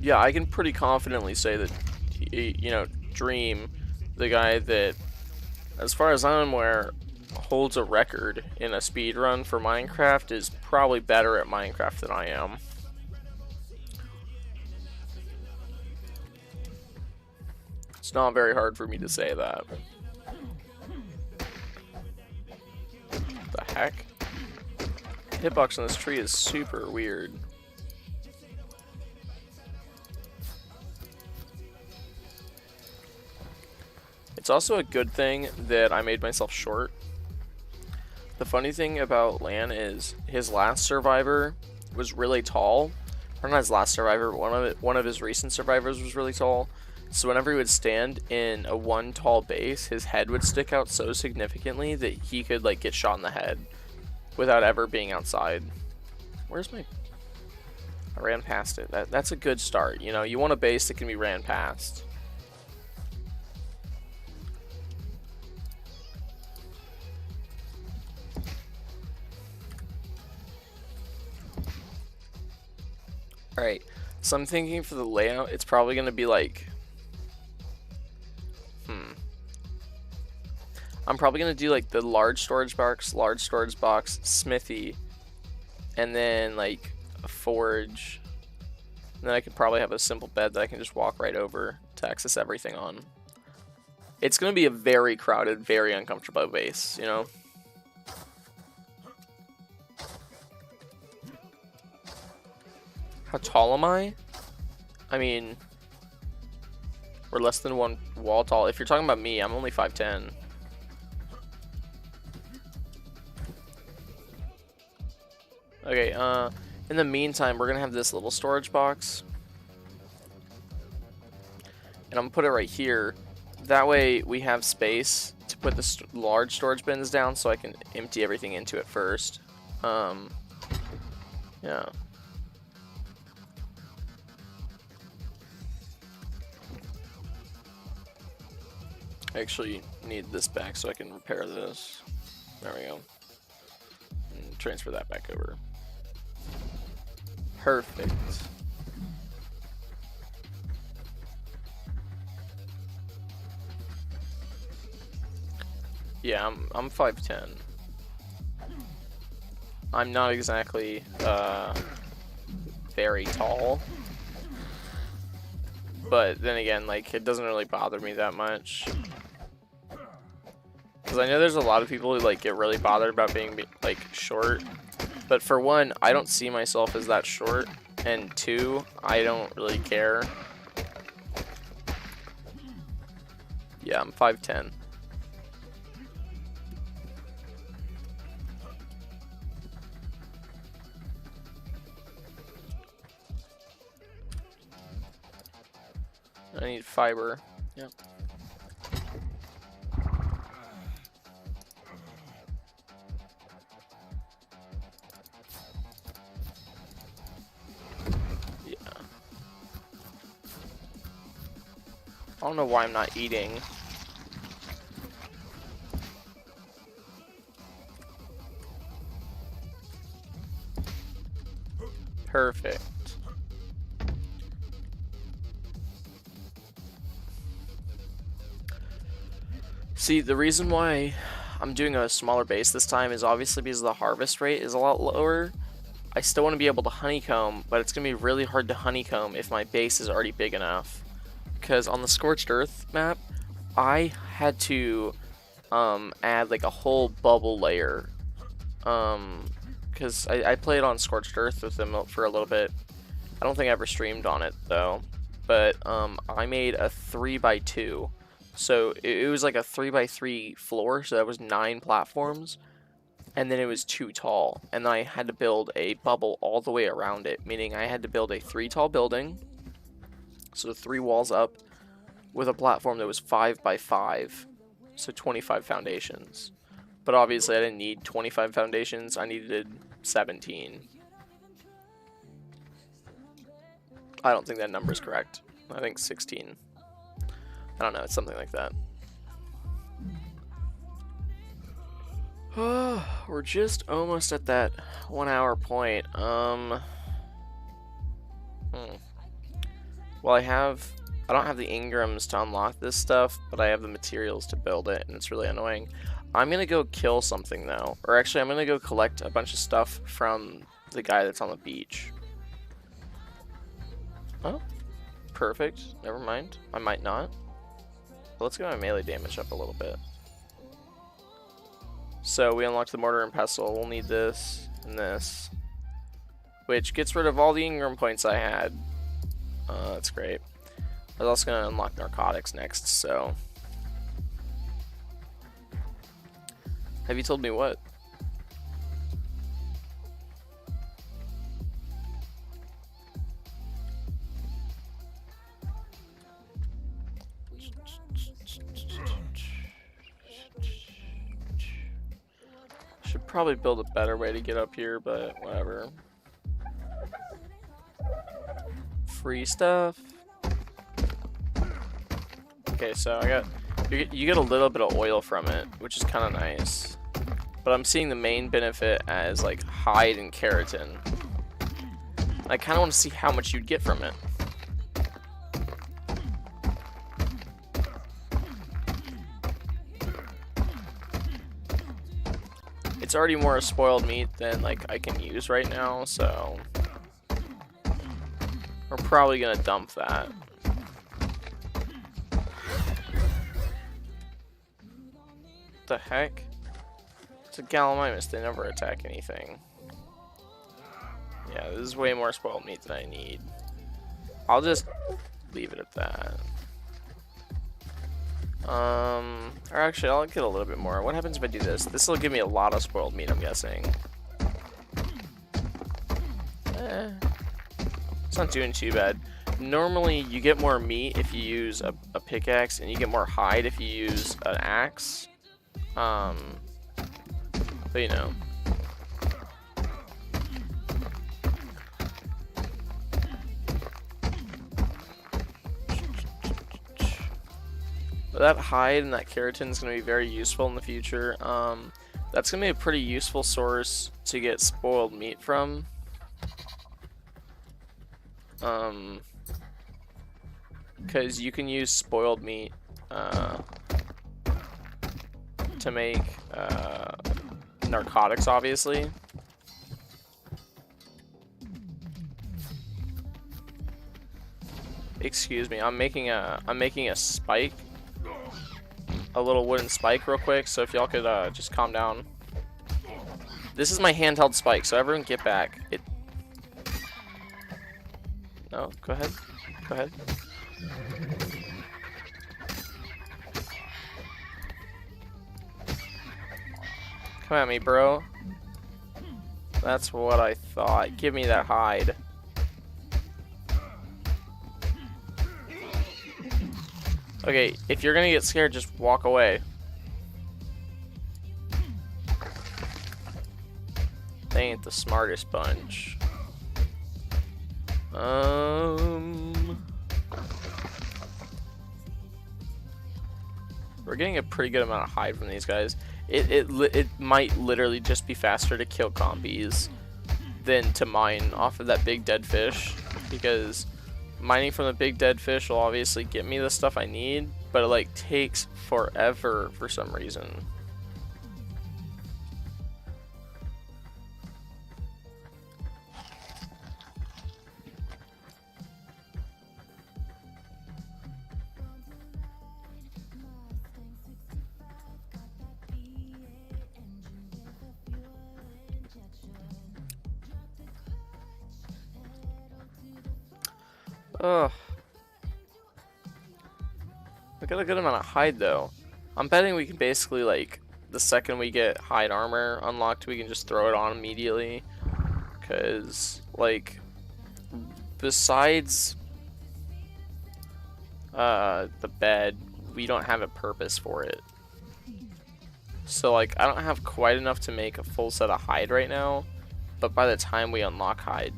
Yeah, I can pretty confidently say that, you know, Dream, the guy that, as far as I'm aware, holds a record in a speed run for Minecraft, is probably better at Minecraft than I am. It's not very hard for me to say that. The heck? The hitbox on this tree is super weird. It's also a good thing that I made myself short. The funny thing about Lan is his last survivor was really tall. Or not his last survivor, but one of his recent survivors was really tall. So whenever he would stand in a one tall base, his head would stick out so significantly that he could, like, get shot in the head without ever being outside. Where's my... I ran past it. That's a good start, you know? You want a base that can be ran past. Alright, so I'm thinking for the layout, it's probably going to be like... I'm probably going to do, like, the large storage box, smithy, and then, like, a forge. And then I could probably have a simple bed that I can just walk right over to access everything on. It's going to be a very crowded, very uncomfortable base, you know? How tall am I? I mean, we're less than one wall tall. If you're talking about me, I'm only 5'10". Okay, in the meantime, we're gonna have this little storage box. And I'm gonna put it right here. That way we have space to put the large storage bins down so I can empty everything into it first. Yeah. I actually need this back so I can repair this. There we go. And transfer that back over. Perfect. Yeah, I'm 5'10". I'm not exactly very tall. But then again, like, it doesn't really bother me that much. Because I know there's a lot of people who like get really bothered about being like short. But for one, I don't see myself as that short. And two, I don't really care. Yeah, I'm 5'10". I need fiber. Yep. Yeah. I don't know why I'm not eating. Perfect. See, the reason why I'm doing a smaller base this time is obviously because the harvest rate is a lot lower. I still want to be able to honeycomb, but it's going to be really hard to honeycomb if my base is already big enough. Because on the Scorched Earth map, I had to add like a whole bubble layer. Because I played on Scorched Earth with them for a little bit. I don't think I ever streamed on it though. But I made a 3x2. So it was like a 3x3 floor, so that was 9 platforms, and then it was 2 tall, and then I had to build a bubble all the way around it, meaning I had to build a 3 tall building, so 3 walls up, with a platform that was 5x5, so 25 foundations. But obviously I didn't need 25 foundations, I needed 17. I don't think that number is correct. I think 16. I don't know, it's something like that. We're just almost at that 1 hour point. Well, I don't have the Ingrams to unlock this stuff, but I have the materials to build it, and it's really annoying. I'm gonna go kill something though, or actually I'm gonna go collect a bunch of stuff from the guy that's on the beach. Oh, perfect, never mind, I might not. Let's get my melee damage up a little bit. So we unlocked the mortar and pestle. We'll need this and this, which gets rid of all the Ingram points I had. That's great. I was also going to unlock narcotics next, so. Have you told me what? Should probably build a better way to get up here, but whatever. Free stuff. Okay, so you get a little bit of oil from it, which is kind of nice. But I'm seeing the main benefit as like hide and keratin. I kind of want to see how much you'd get from it. It's already more spoiled meat than like I can use right now, so we're probably gonna dump that. What the heck? It's a Gallimimus, they never attack anything. Yeah, this is way more spoiled meat than I need. I'll just leave it at that. Or actually, I'll get a little bit more. What happens if I do this? This will give me a lot of spoiled meat, I'm guessing. It's not doing too bad. Normally, you get more meat if you use a pickaxe, and you get more hide if you use an axe. But you know. But that hide and that keratin is going to be very useful in the future. That's going to be a pretty useful source to get spoiled meat from. Because you can use spoiled meat to make narcotics, obviously. Excuse me, I'm making a spike. a little wooden spike real quick, so if y'all could just calm down. This is my handheld spike, so everyone get back. No, go ahead. Go ahead. Come at me, bro. That's what I thought. Give me that hide. Okay, if you're gonna get scared, just walk away. They ain't the smartest bunch. We're getting a pretty good amount of hide from these guys. It might literally just be faster to kill compies than to mine off of that big dead fish, because mining from the big dead fish will obviously get me the stuff I need, but it like takes forever for some reason. Ugh. We got a good amount of hide though. I'm betting we can basically, like, the second we get hide armor unlocked, we can just throw it on immediately. Cause, like, besides the bed, we don't have a purpose for it. So, like, I don't have quite enough to make a full set of hide right now. But by the time we unlock hide,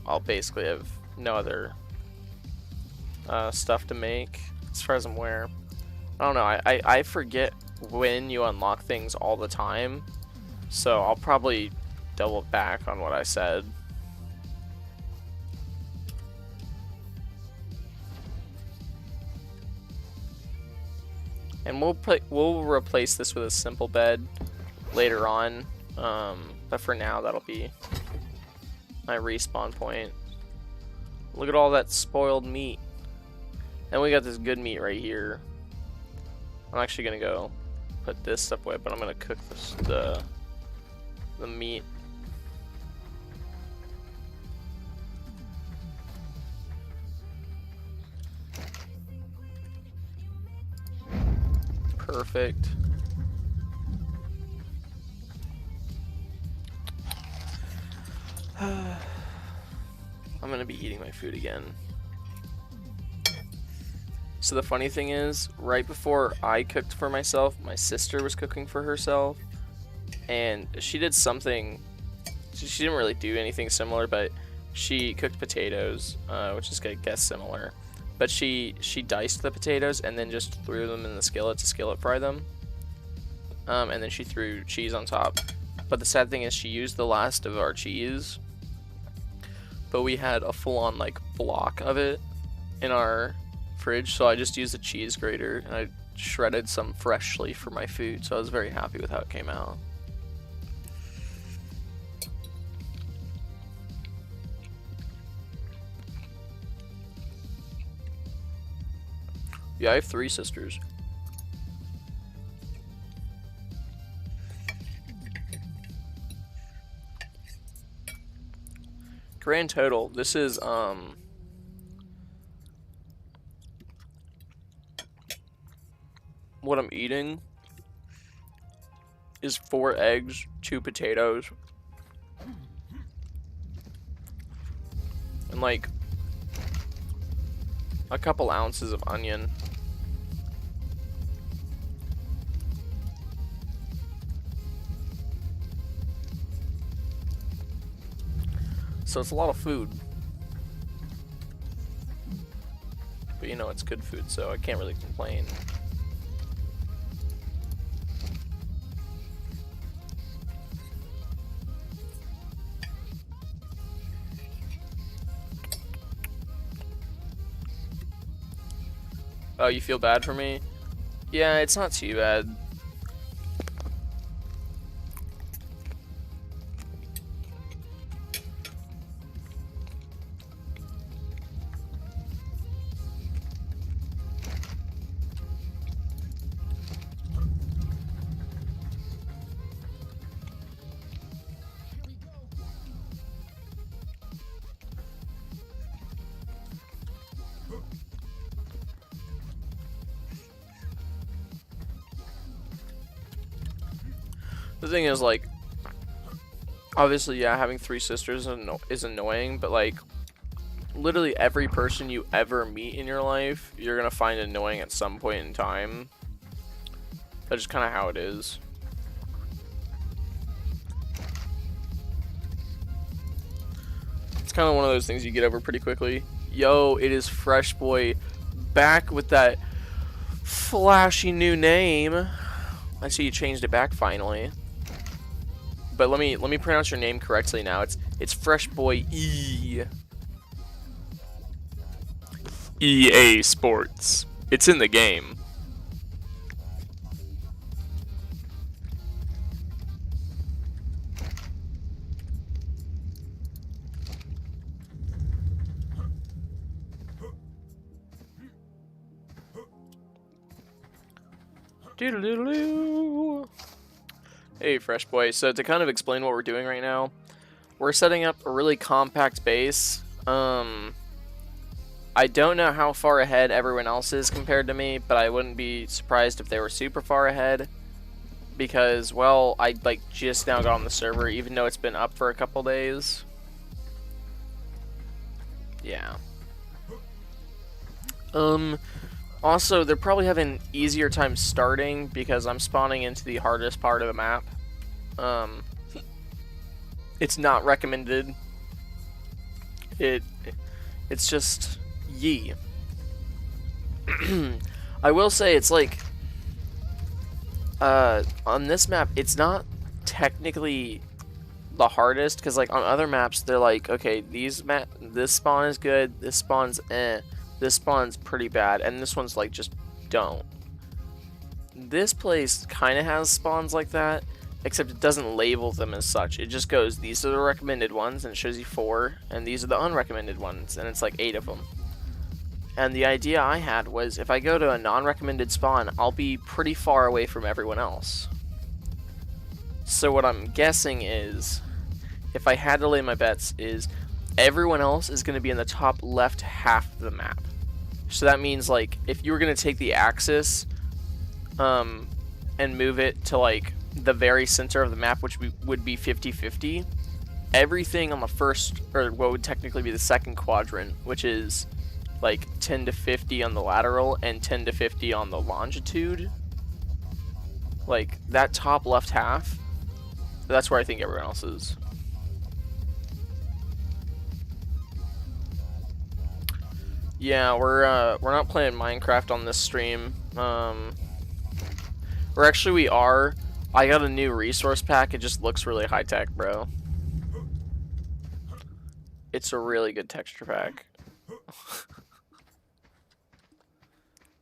I'll basically have no other stuff to make, as far as I'm aware. I don't know, I forget when you unlock things all the time, so I'll probably double back on what I said. And we'll replace this with a simple bed later on, but for now that'll be my respawn point. Look at all that spoiled meat. And we got this good meat right here. I'm actually gonna go put this stuff away, but I'm gonna cook the meat. Perfect. I'm gonna be eating my food again. So the funny thing is, right before I cooked for myself, my sister was cooking for herself, and she did something. She didn't really do anything similar, but she cooked potatoes, which is, I guess, similar. But she diced the potatoes and then just threw them in the skillet to skillet fry them, and then she threw cheese on top. But the sad thing is, she used the last of our cheese, but we had a full-on like block of it in our fridge, so I just used a cheese grater and I shredded some freshly for my food, so I was very happy with how it came out. Yeah, I have 3 sisters. Grand total, this is what I'm eating is 4 eggs, 2 potatoes, and like a couple ounces of onion. So it's a lot of food. But you know, it's good food, so I can't really complain. Oh, you feel bad for me? Yeah, it's not too bad. The thing is, like, obviously, yeah, having 3 sisters is annoying, but like, literally every person you ever meet in your life, you're gonna find annoying at some point in time. That's just kind of how it is. It's kind of one of those things you get over pretty quickly. Yo, it is Fresh Boy back with that flashy new name. I see you changed it back finally. But let me pronounce your name correctly now. It's Fresh Boy E. EA Sports. It's in the game. Doodle-doodle-doo. Hey, Fresh Boy. So to kind of explain what we're doing right now, we're setting up a really compact base. I don't know how far ahead everyone else is compared to me, but I wouldn't be surprised if they were super far ahead. Because, well, I like just now got on the server, even though it's been up for a couple days. Yeah. Also, they're probably having an easier time starting because I'm spawning into the hardest part of the map. It's not recommended. It's just yee. I will say it's like on this map it's not technically the hardest, because like on other maps they're like, okay, this spawn is good, this spawn's this spawn's pretty bad, and this one's like just don't. This place kind of has spawns like that, except it doesn't label them as such. It just goes, these are the recommended ones, and it shows you 4, and these are the unrecommended ones, and it's like 8 of them. And the idea I had was, if I go to a non-recommended spawn, I'll be pretty far away from everyone else. So what I'm guessing is, if I had to lay my bets, is everyone else is going to be in the top left half of the map. So that means, like, if you were going to take the axis and move it to like the very center of the map, which would be 50-50, everything on the first, or what would technically be the second quadrant, which is like 10 to 50 on the lateral and 10 to 50 on the longitude, like that top left half, that's where I think everyone else is. Yeah, we're not playing Minecraft on this stream. Or actually we are. I got a new resource pack. It just looks really high tech, bro. It's a really good texture pack.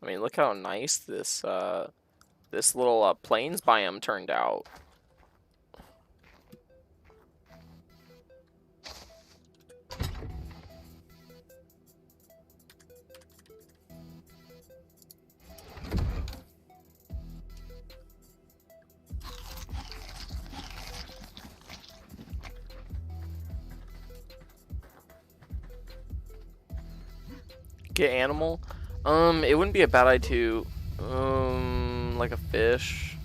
I mean, look how nice this this little plains biome turned out. Get animal? It wouldn't be a bad idea to, like a fish.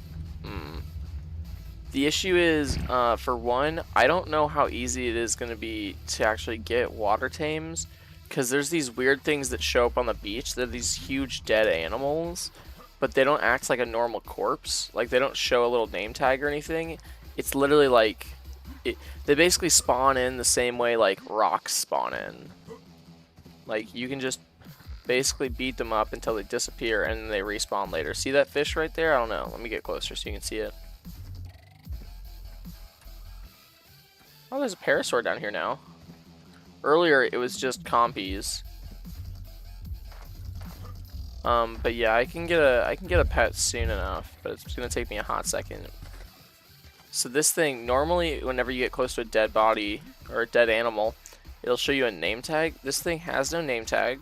The issue is, for one, I don't know how easy it is going to be to actually get water tames, because there's these weird things that show up on the beach. They're these huge dead animals, but they don't act like a normal corpse. Like, they don't show a little name tag or anything. It's literally like, they basically spawn in the same way like rocks spawn in. Like, you can just basically beat them up until they disappear and then they respawn later. See that fish right there? I don't know. Let me get closer so you can see it. Oh, there's a parasaur down here now. Earlier it was just compies. But yeah, I can get a pet soon enough, but it's gonna take me a hot second. So this thing, normally whenever you get close to a dead body or a dead animal, it'll show you a name tag. This thing has no name tag.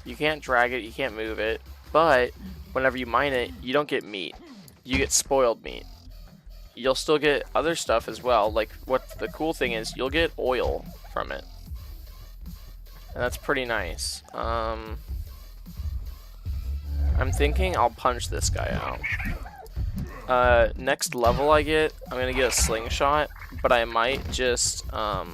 You can't drag it, you can't move it, but whenever you mine it, you don't get meat. You get spoiled meat. You'll still get other stuff as well. Like, what the cool thing is, you'll get oil from it. And that's pretty nice. I'm thinking I'll punch this guy out. next level I'm gonna get a slingshot, but I might just, I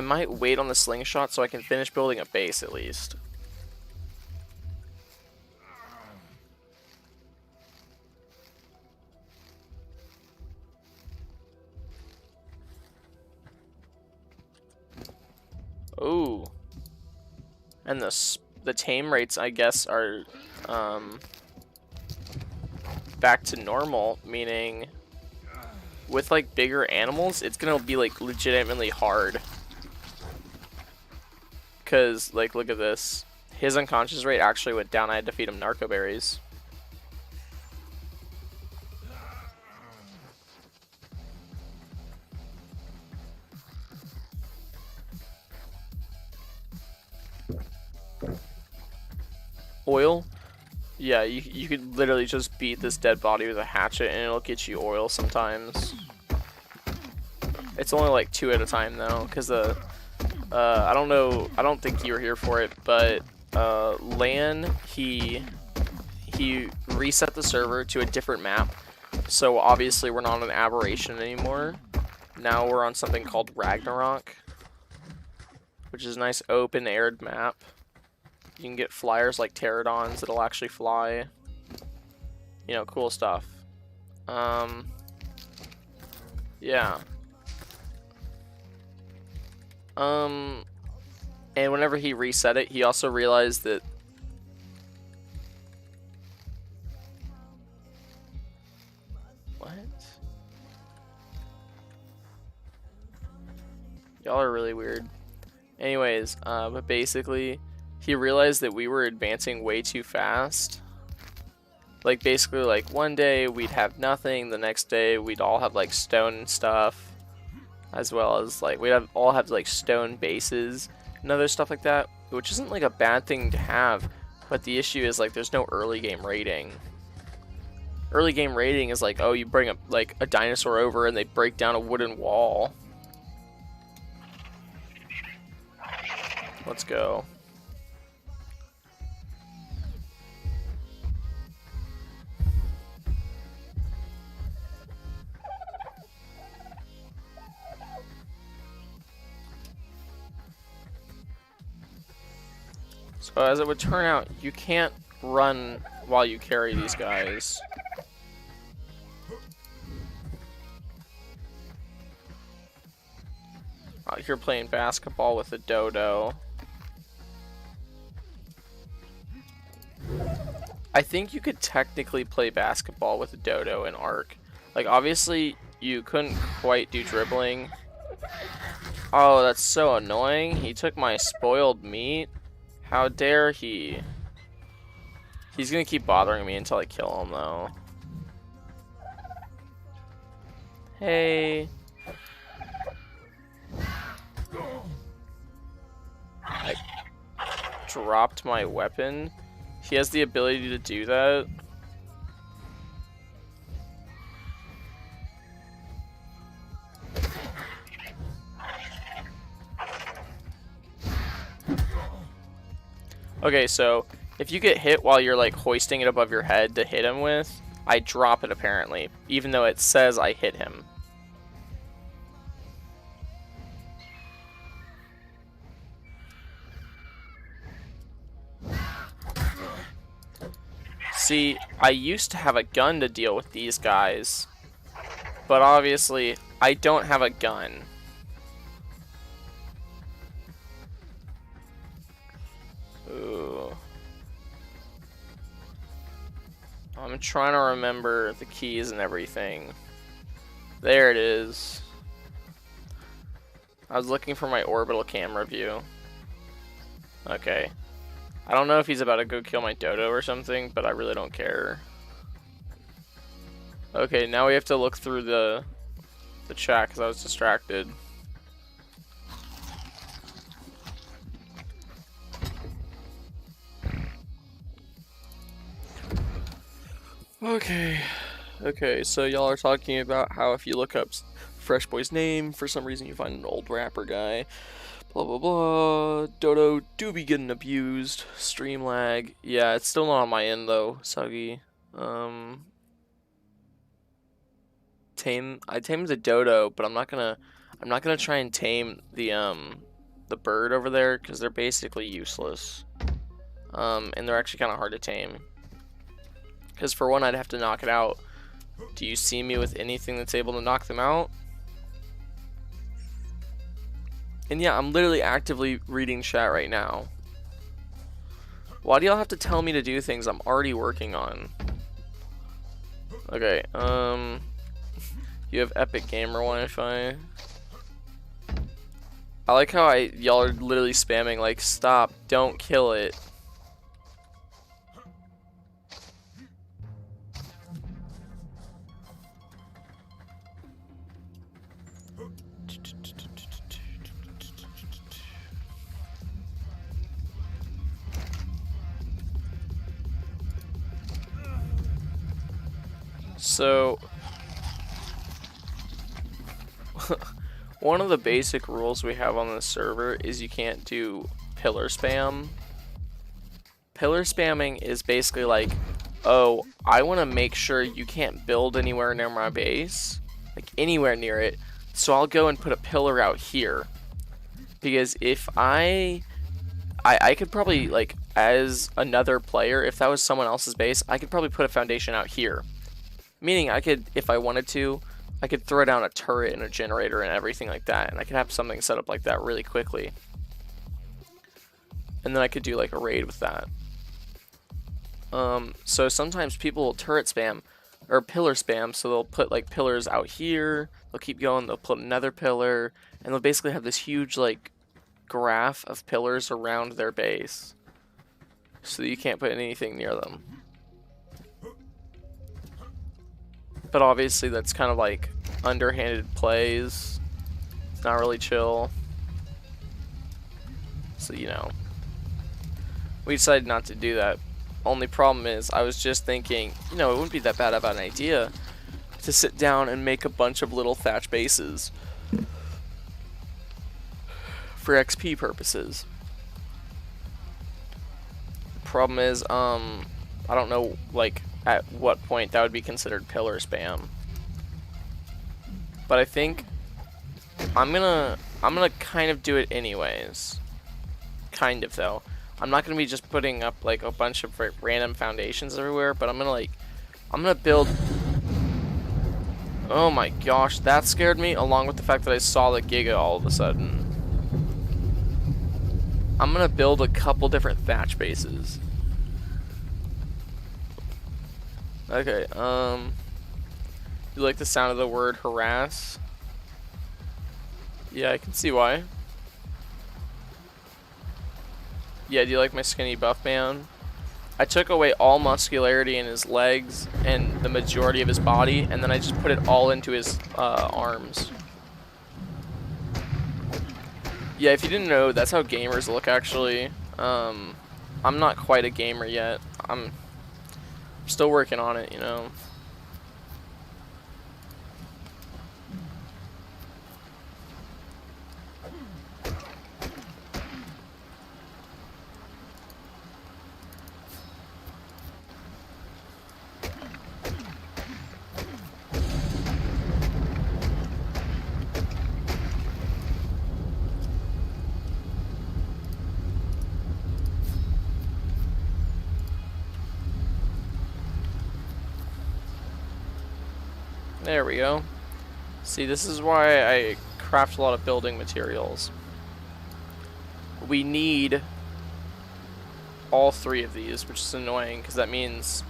might wait on the slingshot so I can finish building a base at least. Ooh. And the tame rates, I guess, are back to normal, meaning with like bigger animals, it's gonna be like legitimately hard. Cause like look at this. His unconscious rate actually went down. I had to feed him narco berries. Oil? Yeah, you could literally just beat this dead body with a hatchet and it'll get you oil sometimes. It's only like 2 at a time though, because I don't know, I don't think you were here for it, but Lan, he reset the server to a different map, so obviously we're not on Aberration anymore. Now we're on something called Ragnarok, which is a nice open-aired map. You can get flyers like pterodons that'll actually fly. You know, cool stuff. Yeah. And whenever he reset it, he also realized that what? Y'all are really weird. Anyways, but basically he realized that we were advancing way too fast. Like basically like one day we'd have nothing, the next day we'd all have like stone and stuff, as well as like we'd all have like stone bases and other stuff like that, which isn't like a bad thing to have, but the issue is like there's no early game raiding. Early game raiding is like, oh, you bring up like a dinosaur over and they break down a wooden wall. Let's go. So as it would turn out, you can't run while you carry these guys. Out here playing basketball with a dodo. I think you could technically play basketball with a dodo in ARK. Like obviously you couldn't quite do dribbling. Oh, that's so annoying. He took my spoiled meat. How dare he? He's gonna keep bothering me until I kill him though. Hey. I dropped my weapon. He has the ability to do that. Okay, so if you get hit while you're like hoisting it above your head to hit him with, I drop it apparently, even though it says I hit him. See, I used to have a gun to deal with these guys, but obviously I don't have a gun. Ooh. I'm trying to remember the keys and everything. There it is. I was looking for my orbital camera view. Okay. I don't know if he's about to go kill my dodo or something, but I really don't care. Okay, now we have to look through the chat because I was distracted. Okay, so y'all are talking about how if you look up Fresh Boy's name, for some reason you find an old rapper guy. Blah blah blah. Dodo do be getting abused. Stream lag. Yeah, it's still not on my end though, Suggy. I tamed the dodo, but I'm not gonna try and tame the bird over there because they're basically useless. And they're actually kind of hard to tame. Because for one, I'd have to knock it out. Do you see me with anything that's able to knock them out? And yeah, I'm literally actively reading chat right now. Why do y'all have to tell me to do things I'm already working on? Okay, you have epic gamer Wi-Fi. I like how y'all are literally spamming like, stop, don't kill it. So, one of the basic rules we have on the server is you can't do pillar spam. Pillar spamming is basically like, oh, I want to make sure you can't build anywhere near my base, like anywhere near it, so I'll go and put a pillar out here. Because if I could probably, like, as another player, if that was someone else's base, I could probably put a foundation out here. Meaning I could, if I wanted to, I could throw down a turret and a generator and everything like that, and I could have something set up like that really quickly. And then I could do like a raid with that. So sometimes people will turret spam, or pillar spam, so they'll put like pillars out here, they'll keep going, they'll put another pillar, and they'll basically have this huge like graph of pillars around their base. So that you can't put anything near them. But obviously that's kind of like underhanded plays. It's not really chill. So, you know, we decided not to do that. Only problem is I was just thinking, you know, it wouldn't be that bad of an idea to sit down and make a bunch of little thatch bases for XP purposes. Problem is, I don't know, like, at what point that would be considered pillar spam. But I think I'm gonna kind of do it anyways. Kind of, though. I'm not gonna be just putting up like a bunch of random foundations everywhere, but I'm gonna build. Oh my gosh, that scared me, along with the fact that I saw the Giga all of a sudden. I'm gonna build a couple different thatch bases. Okay, you like the sound of the word harass? Yeah, I can see why. Yeah, do you like my skinny buff man? I took away all muscularity in his legs and the majority of his body, and then I just put it all into his arms. Yeah, if you didn't know, that's how gamers look actually. I'm not quite a gamer yet. I'm still working on it, you know. There we go. See, this is why I craft a lot of building materials. We need all three of these, which is annoying because that means...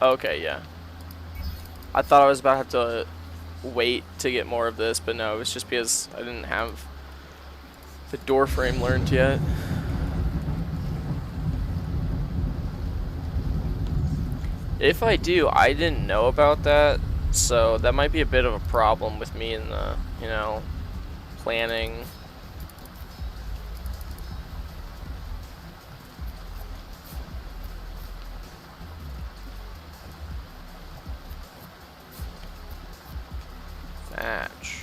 Okay, yeah. I thought I was about to have to wait to get more of this, but no, it was just because I didn't have the door frame learned yet. If I do, I didn't know about that, so that might be a bit of a problem with me in the, you know, planning. Thatch.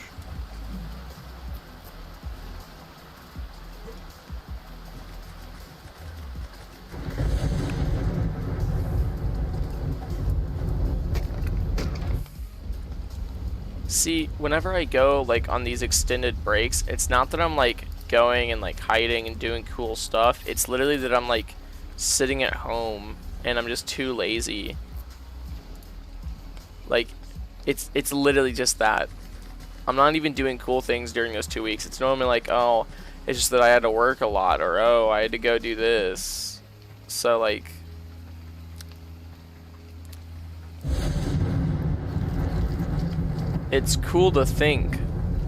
see, whenever I go like on these extended breaks, it's not that I'm like going and like hiding and doing cool stuff. It's literally that I'm like sitting at home and I'm just too lazy. Like, it's literally just that. I'm not even doing cool things during those 2 weeks. It's normally like, oh, it's just that I had to work a lot, or oh, I had to go do this. So like, it's cool to think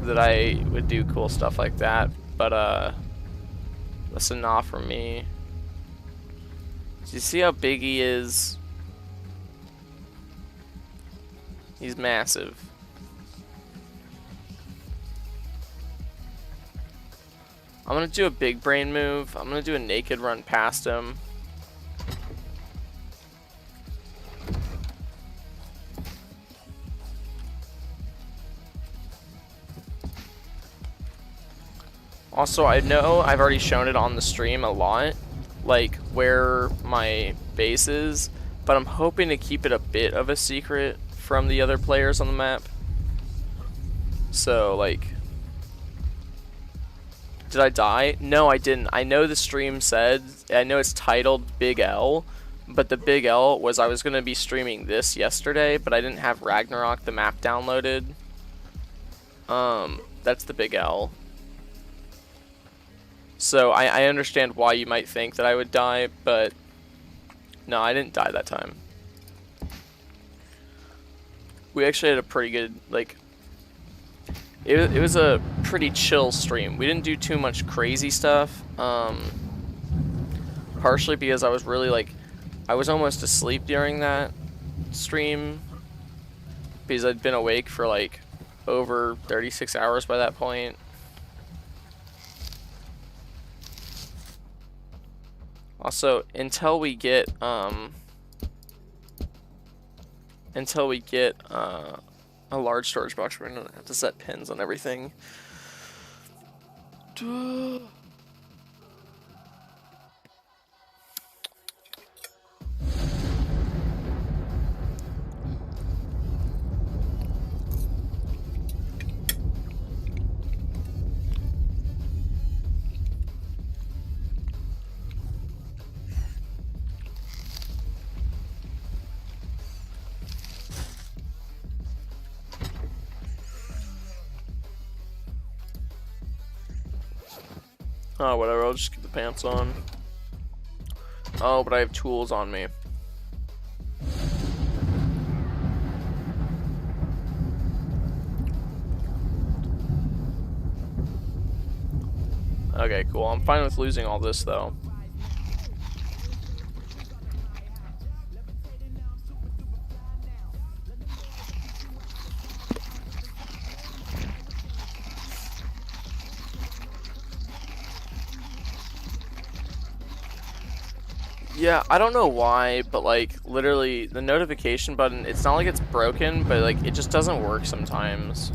that I would do cool stuff like that, but that's a nah for me. Do you see how big he is? He's massive. I'm gonna do a big brain move. I'm gonna do a naked run past him. Also, I know I've already shown it on the stream a lot, like where my base is, but I'm hoping to keep it a bit of a secret from the other players on the map. So like, did I die? No, I didn't. I know the stream said, I know it's titled Big L, but the Big L was I was going to be streaming this yesterday, but I didn't have Ragnarok, the map, downloaded. That's the Big L. So I understand why you might think that I would die, but no, I didn't die that time. We actually had a pretty good, like, it was a pretty chill stream. We didn't do too much crazy stuff, partially because I was really, like, I was almost asleep during that stream, because I'd been awake for, like, over 36 hours by that point. Also, until we get a large storage box, we're gonna have to set pins on everything. Oh, whatever, I'll just keep the pants on. Oh, but I have tools on me. Okay, cool. I'm fine with losing all this, though. Yeah, I don't know why, but like literally the notification button, it's not like it's broken, but like it just doesn't work sometimes.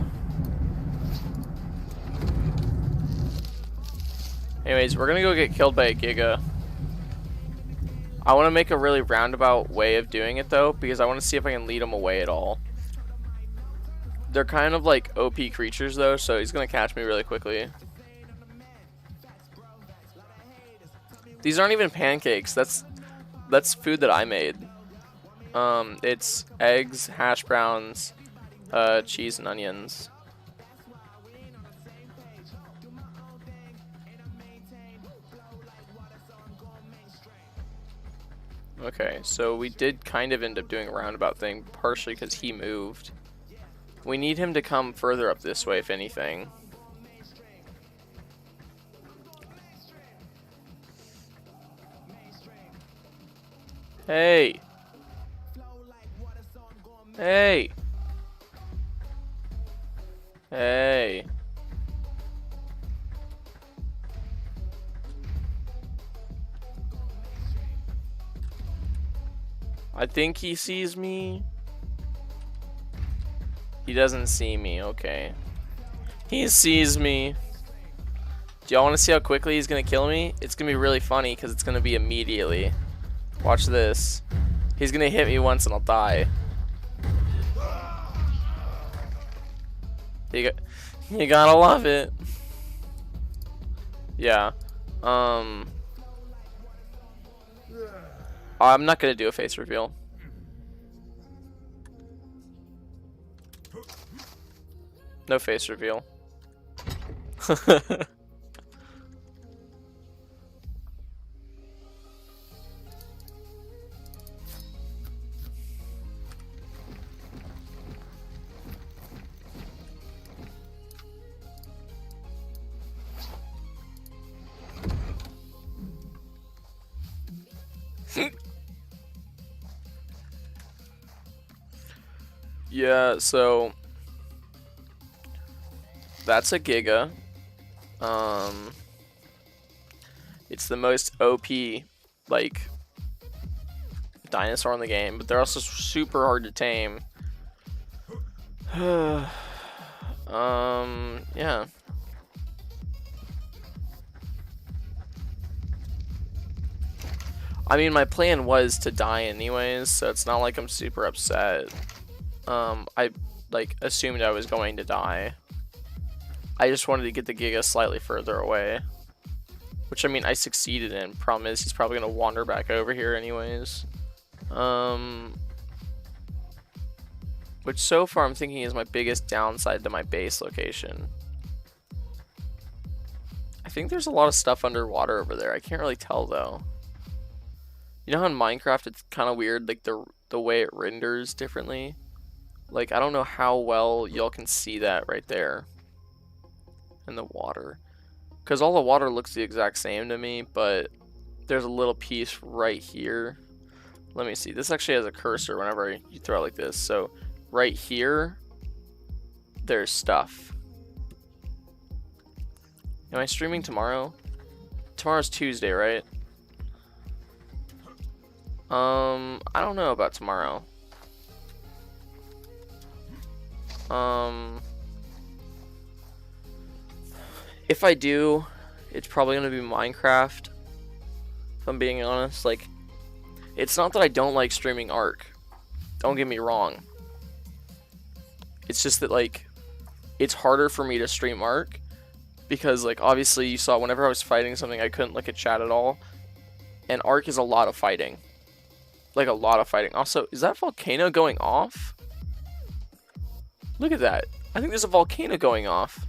Anyways, we're gonna go get killed by a Giga. I want to make a really roundabout way of doing it though, because I want to see if I can lead him away at all. They're kind of like OP creatures though, so he's gonna catch me really quickly. These aren't even pancakes. That's food that I made. It's eggs, hash browns, cheese, and onions. Okay, so we did kind of end up doing a roundabout thing, partially because he moved. We need him to come further up this way, if anything. Hey! Hey! Hey! I think he sees me. He doesn't see me, okay. He sees me. Do y'all want to see how quickly he's gonna kill me? It's gonna be really funny because it's gonna be immediately. Watch this. He's gonna hit me once and I'll die. You gotta love it. Yeah. I'm not gonna do a face reveal. No face reveal. Yeah, so that's a Giga. It's the most OP, like, dinosaur in the game, but they're also super hard to tame. Yeah. I mean, my plan was to die anyways, so it's not like I'm super upset. I, like, assumed I was going to die. I just wanted to get the Giga slightly further away. Which, I mean, I succeeded in. Problem is, he's probably going to wander back over here anyways. Which, so far, I'm thinking is my biggest downside to my base location. I think there's a lot of stuff underwater over there. I can't really tell, though. You know how in Minecraft it's kind of weird, like, the way it renders differently? Like, I don't know how well y'all can see that right there. In the water. Because all the water looks the exact same to me, but there's a little piece right here. Let me see. This actually has a cursor whenever you throw it like this. So right here, there's stuff. Am I streaming tomorrow? Tomorrow's Tuesday, right? I don't know about tomorrow. If I do, it's probably going to be Minecraft, if I'm being honest. Like, it's not that I don't like streaming ARK. Don't get me wrong. It's just that, like, it's harder for me to stream ARK because, like, obviously you saw whenever I was fighting something, I couldn't look at chat at all. And ARK is a lot of fighting. Like, a lot of fighting. Also, is that volcano going off? Look at that. I think there's a volcano going off.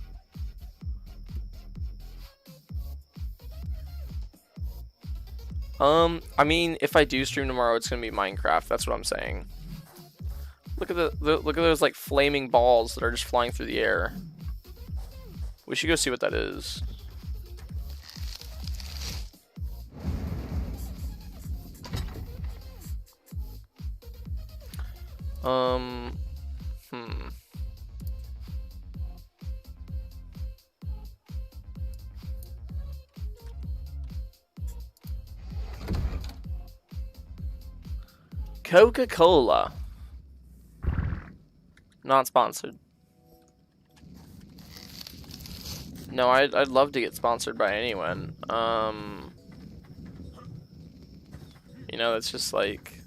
I mean, if I do stream tomorrow, it's gonna be Minecraft. That's what I'm saying. Look at look at those like flaming balls that are just flying through the air. We should go see what that is. Coca-Cola. Not sponsored. No, I'd love to get sponsored by anyone. You know, it's just like,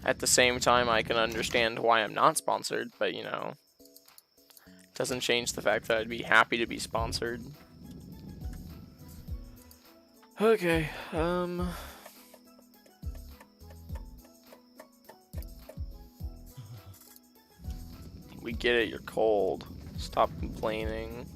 at the same time, I can understand why I'm not sponsored, but you know, it doesn't change the fact that I'd be happy to be sponsored. Okay, we get it, you're cold. Stop complaining.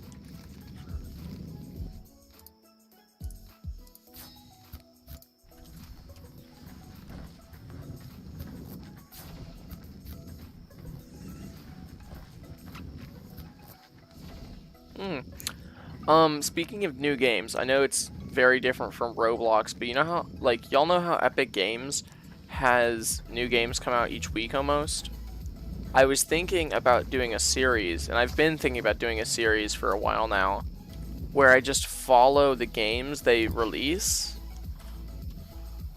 Speaking of new games, I know it's very different from Roblox, but you know how, like, y'all know how Epic Games has new games come out each week almost? I was thinking about doing a series, and I've been thinking about doing a series for a while now, where I just follow the games they release.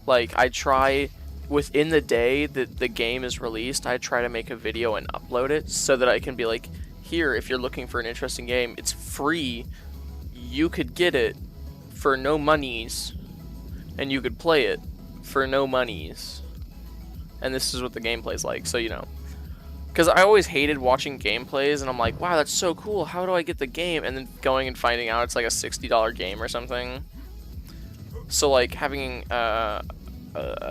Like, I try, within the day that the game is released, I try to make a video and upload it, so that I can be like, here, if you're looking for an interesting game, it's free, you could get it for no monies, and you could play it for no monies. And this is what the gameplay's like, so you know. Because I always hated watching gameplays, and I'm like, wow, that's so cool. How do I get the game? And then going and finding out it's like a $60 game or something. So like having a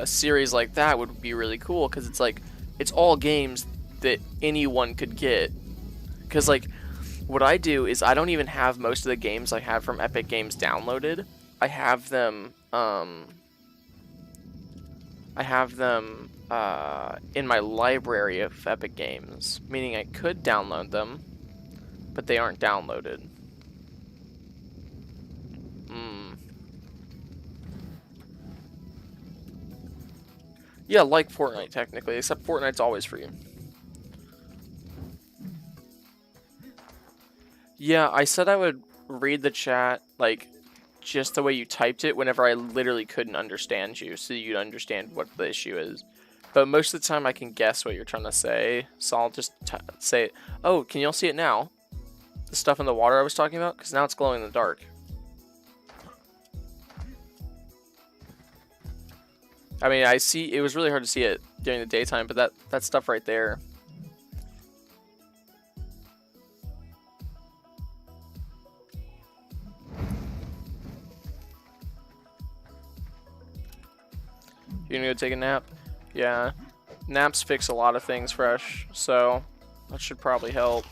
series like that would be really cool, because it's like it's all games that anyone could get. Because like what I do is I don't even have most of the games I have from Epic Games downloaded. I have them in my library of Epic Games, meaning I could download them, but they aren't downloaded. Yeah, like Fortnite technically, except Fortnite's always free. Yeah, I said I would read the chat, like, just the way you typed it whenever I literally couldn't understand you, so you'd understand what the issue is. But most of the time I can guess what you're trying to say, so I'll just say, oh, can y'all see it now? The stuff in the water I was talking about? Because now it's glowing in the dark. I mean, it was really hard to see it during the daytime, but that stuff right there. You gonna go take a nap? Yeah. Naps fix a lot of things fresh, so that should probably help.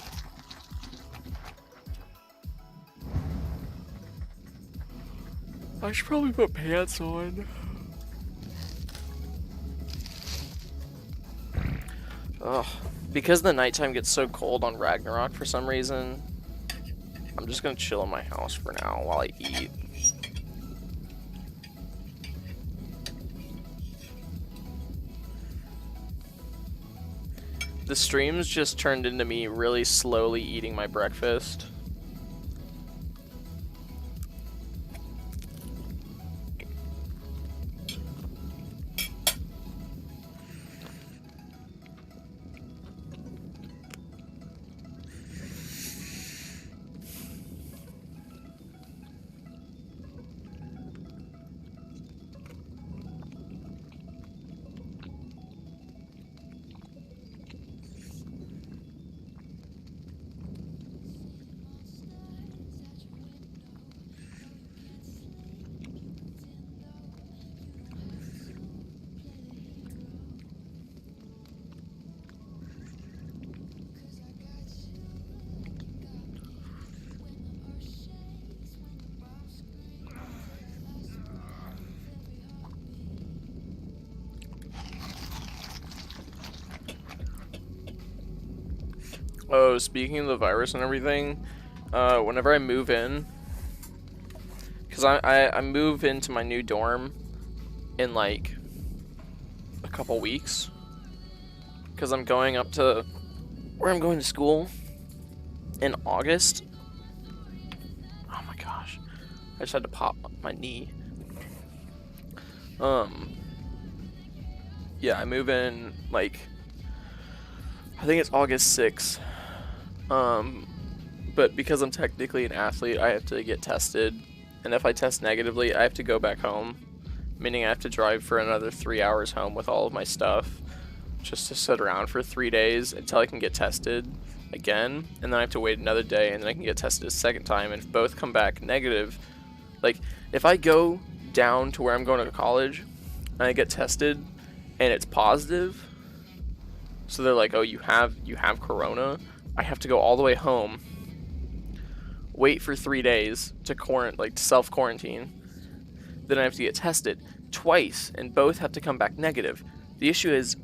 I should probably put pants on. Ugh. Because the nighttime gets so cold on Ragnarok for some reason, I'm just gonna chill in my house for now while I eat. The streams just turned into me really slowly eating my breakfast. Oh, speaking of the virus and everything, whenever I move in, because I move into my new dorm in like a couple weeks, because I'm going up to where I'm going to school in August. Oh my gosh, I just had to pop my knee. Yeah, I move in like, I think it's August 6th. But because I'm technically an athlete, I have to get tested, and if I test negatively, I have to go back home, meaning I have to drive for another 3 hours home with all of my stuff, just to sit around for 3 days until I can get tested again, and then I have to wait another day, and then I can get tested a second time, and if both come back negative, like, if I go down to where I'm going to college, and I get tested, and it's positive, so they're like, oh, you have corona, I have to go all the way home, wait for 3 days to self-quarantine, then I have to get tested twice, and both have to come back negative. The issue is,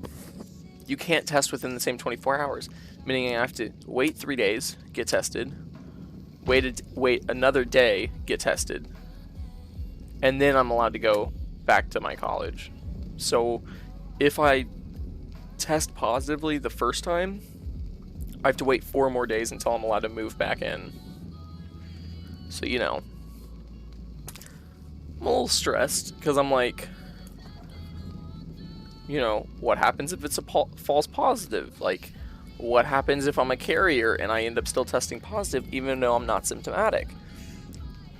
you can't test within the same 24 hours, meaning I have to wait 3 days, get tested, wait another day, get tested, and then I'm allowed to go back to my college. So, if I test positively the first time, I have to wait 4 more days until I'm allowed to move back in. So, you know, I'm a little stressed, because I'm like, you know, what happens if it's a false positive? Like, what happens if I'm a carrier and I end up still testing positive even though I'm not symptomatic?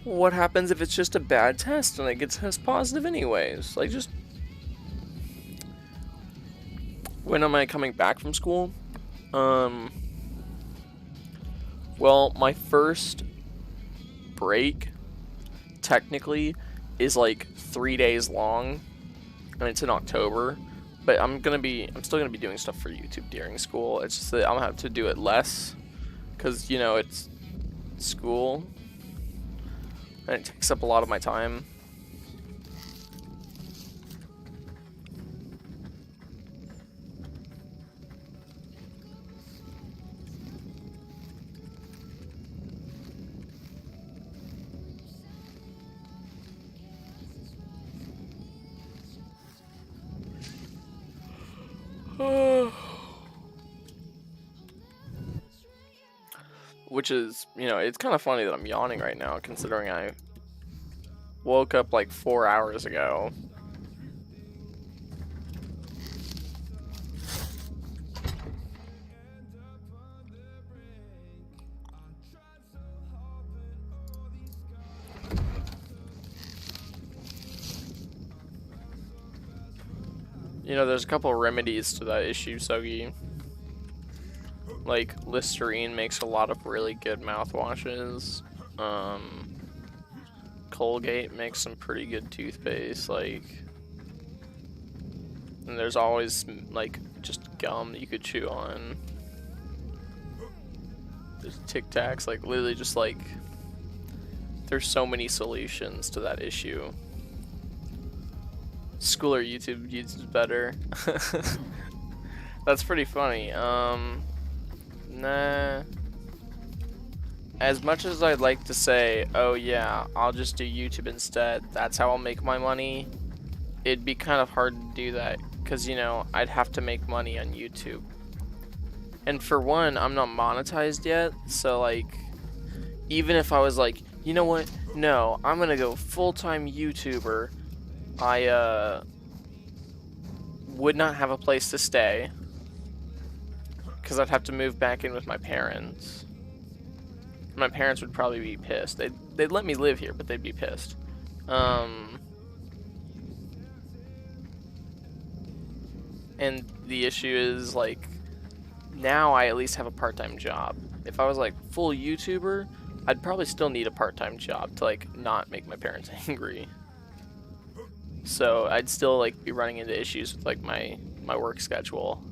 What happens if it's just a bad test and I get test positive anyways? Like, just, when am I coming back from school? Um, well, my first break, technically, is like 3 days long, and it's in October. But I'm still gonna be doing stuff for YouTube during school. It's just that I'm gonna have to do it less, cause you know it's school, and it takes up a lot of my time. Which is, you know, it's kind of funny that I'm yawning right now, considering I woke up like 4 hours ago. You know, there's a couple remedies to that issue, Sogi. Like, Listerine makes a lot of really good mouthwashes. Colgate makes some pretty good toothpaste, like... And there's always, like, just gum that you could chew on. There's Tic Tacs, like, literally just, like... There's so many solutions to that issue. School or YouTube? YouTube's better. That's pretty funny. Nah. As much as I'd like to say, oh yeah, I'll just do YouTube instead, that's how I'll make my money, it'd be kind of hard to do that, because, you know, I'd have to make money on YouTube. And for one, I'm not monetized yet, so, like, even if I was like, you know what, no, I'm gonna go full-time YouTuber, I, would not have a place to stay, because I'd have to move back in with my parents. My parents would probably be pissed. They'd let me live here, but they'd be pissed. And the issue is, like, now I at least have a part-time job. If I was, like, full YouTuber, I'd probably still need a part-time job to, like, not make my parents angry. So I'd still, like, be running into issues with, like, my work schedule.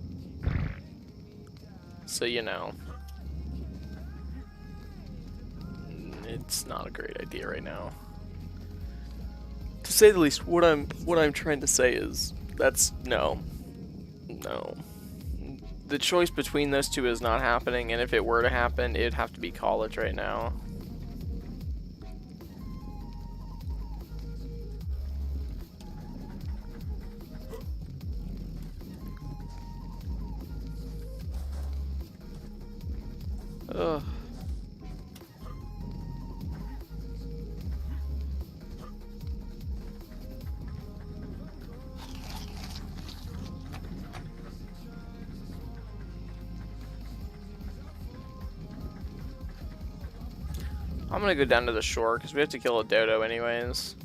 So, you know, it's not a great idea right now. To say the least, what I'm trying to say is that's no. The choice between those two is not happening, and if it were to happen, it'd have to be college right now. Ugh. I'm gonna go down to the shore because we have to kill a dodo anyways.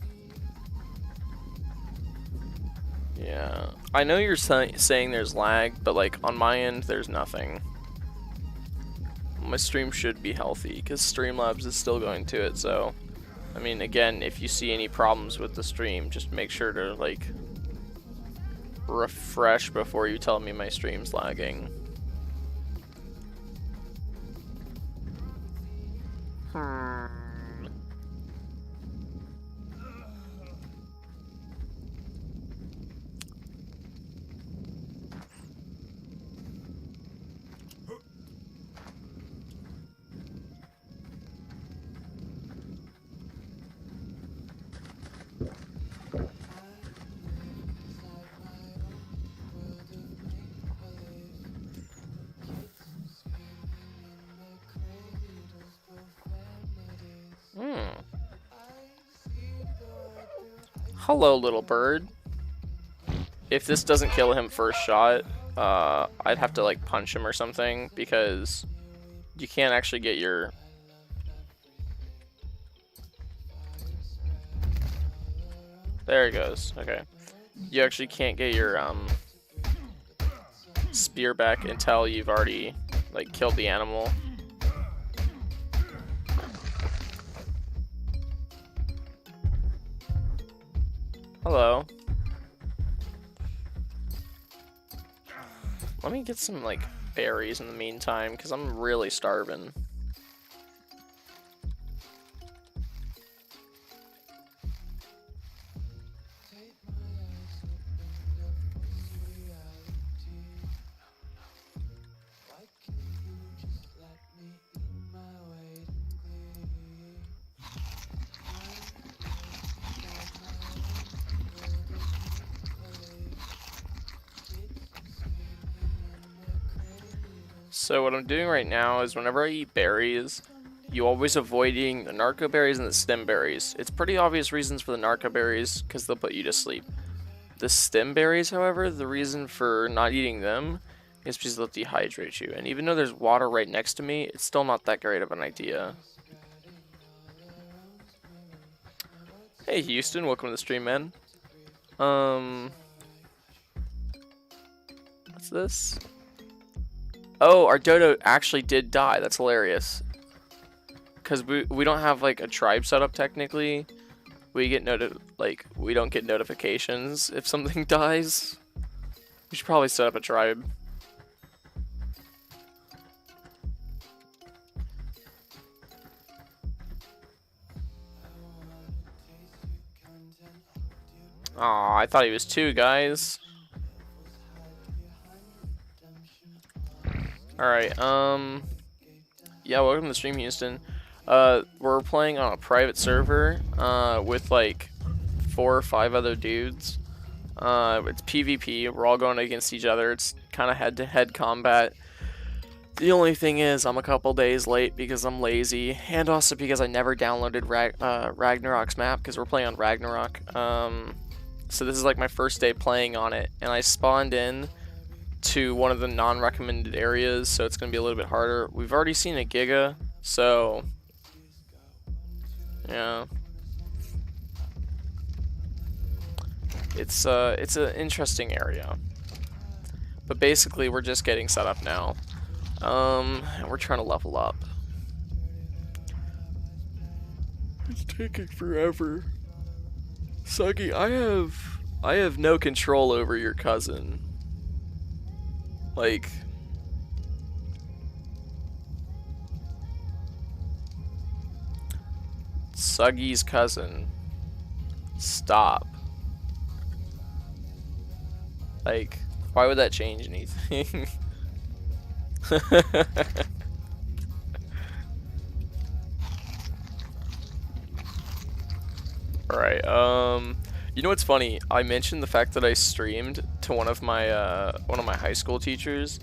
Yeah, I know you're saying there's lag, but like on my end there's nothing. My stream should be healthy because Streamlabs is still going to it, so I mean, again, if you see any problems with the stream, just make sure to like refresh before you tell me my stream's lagging. Hello, little bird. If this doesn't kill him first shot, I'd have to like punch him or something because you can't actually get your... There it goes. Okay. You actually can't get your spear back until you've already like killed the animal. Hello. Let me get some like berries in the meantime, because I'm really starving. So what I'm doing right now is whenever I eat berries, you always avoid eating the narco berries and the stem berries. It's pretty obvious reasons for the narco berries, because they'll put you to sleep. The stem berries, however, the reason for not eating them is because they'll dehydrate you. And even though there's water right next to me, it's still not that great of an idea. Hey Houston, welcome to the stream, man. What's this? Oh, our dodo actually did die. That's hilarious. Because we don't have like a tribe set up technically. We get we don't get notifications if something dies. We should probably set up a tribe. Aw, I thought he was 2, guys. Alright, yeah, welcome to the stream, Houston. We're playing on a private server, with like 4 or 5 other dudes. It's PvP, we're all going against each other, it's kind of head-to-head combat. The only thing is, I'm a couple days late because I'm lazy, and also because I never downloaded Ragnarok's map, because we're playing on Ragnarok. So this is like my first day playing on it, and I spawned in to one of the non-recommended areas, so it's going to be a little bit harder. We've already seen a Giga, so yeah. It's an interesting area. But basically we're just getting set up now. And we're trying to level up. It's taking forever. Suggy, I have no control over your cousin. Like, Suggy's cousin. Stop. Like, why would that change anything? Alright, you know what's funny? I mentioned the fact that I streamed to one of my high school teachers,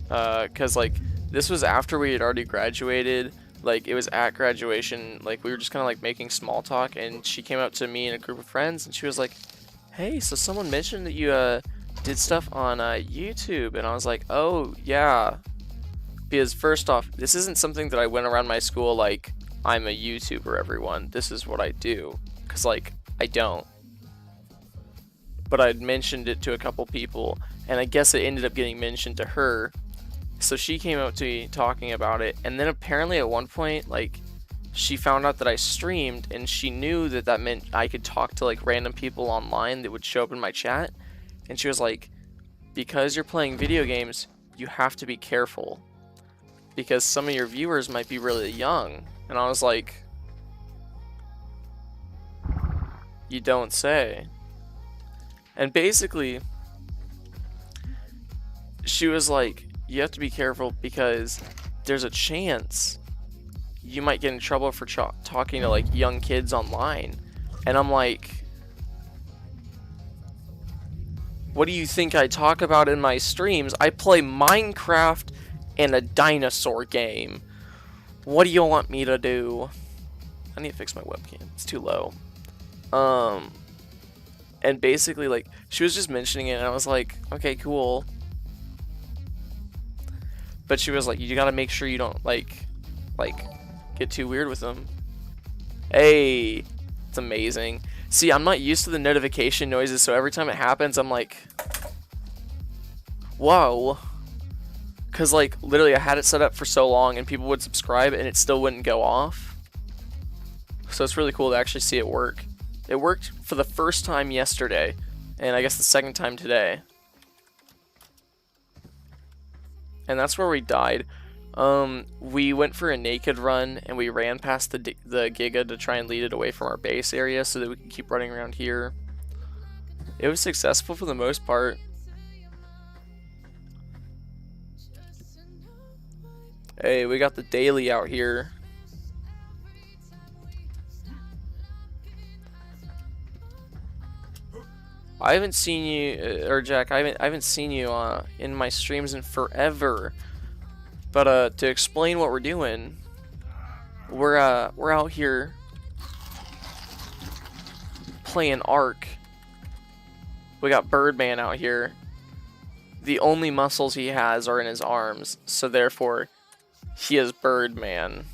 cause like this was after we had already graduated. Like it was at graduation. Like we were just kind of like making small talk, and she came up to me and a group of friends, and she was like, "Hey, so someone mentioned that you did stuff on YouTube," and I was like, "Oh yeah," because first off, this isn't something that I went around my school like I'm a YouTuber. Everyone, this is what I do, cause like I don't. But I'd mentioned it to a couple people, and I guess it ended up getting mentioned to her. So she came up to me talking about it, and then apparently at one point, like, she found out that I streamed, and she knew that that meant I could talk to, like, random people online that would show up in my chat. And she was like, because you're playing video games, you have to be careful, because some of your viewers might be really young. And I was like, you don't say. And basically, she was like, you have to be careful because there's a chance you might get in trouble for talking to like young kids online. And I'm like, what do you think I talk about in my streams? I play Minecraft and a dinosaur game. What do you want me to do? I need to fix my webcam. It's too low. And basically, like, she was just mentioning it, and I was like, okay, cool. But she was like, you gotta make sure you don't, like, get too weird with them. Hey, it's amazing. See, I'm not used to the notification noises, so every time it happens, I'm like, whoa. Because, like, literally I had it set up for so long and people would subscribe and it still wouldn't go off. So it's really cool to actually see it work. It worked for the first time yesterday, and I guess the second time today. And that's where we died. We went for a naked run, and we ran past the Giga to try and lead it away from our base area so that we could keep running around here. It was successful for the most part. Hey, we got the daily out here. I haven't seen you, or Jack, I haven't seen you in my streams in forever. But to explain what we're doing, we're out here playing ARK. We got Birdman out here. The only muscles he has are in his arms, so therefore he is Birdman.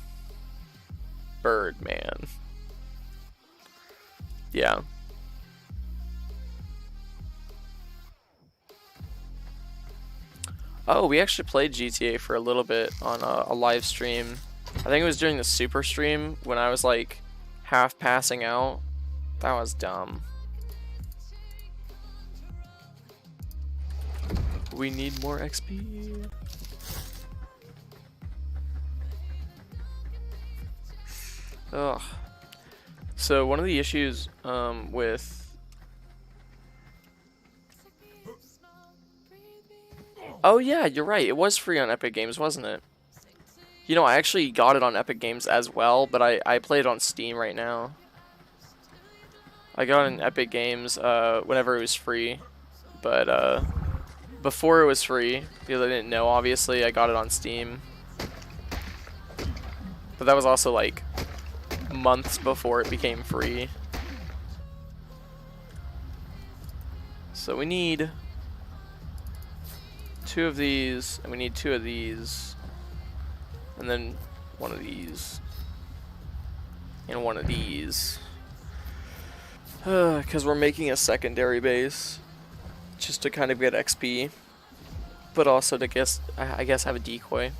Birdman. Yeah. Oh, we actually played GTA for a little bit on a live stream. I think it was during the super stream when I was like half passing out. That was dumb. We need more XP. Ugh. So one of the issues with... Oh yeah, you're right. It was free on Epic Games, wasn't it? You know, I actually got it on Epic Games as well, but I play it on Steam right now. I got it in Epic Games whenever it was free, but before it was free, because I didn't know, obviously, I got it on Steam. But that was also like months before it became free. So we need 2 of these, and we need 2 of these, and then 1 of these, and 1 of these. Because we're making a secondary base, just to kind of get XP, but also to I guess have a decoy.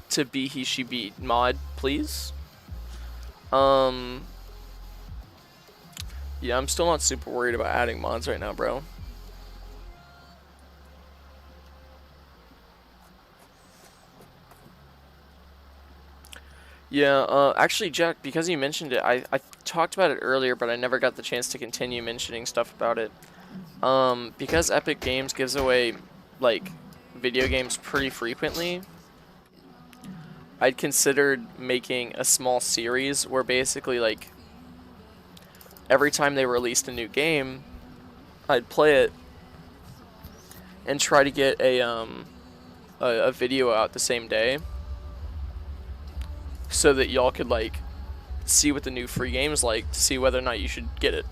To be he she beat mod, please. Yeah, I'm still not super worried about adding mods right now, bro. Yeah, actually, Jack, because you mentioned it, I talked about it earlier, but I never got the chance to continue mentioning stuff about it. Because Epic Games gives away, like, video games pretty frequently, I'd considered making a small series where basically, like, every time they released a new game, I'd play it and try to get a video out the same day, so that y'all could like see what the new free game's like, to see whether or not you should get it.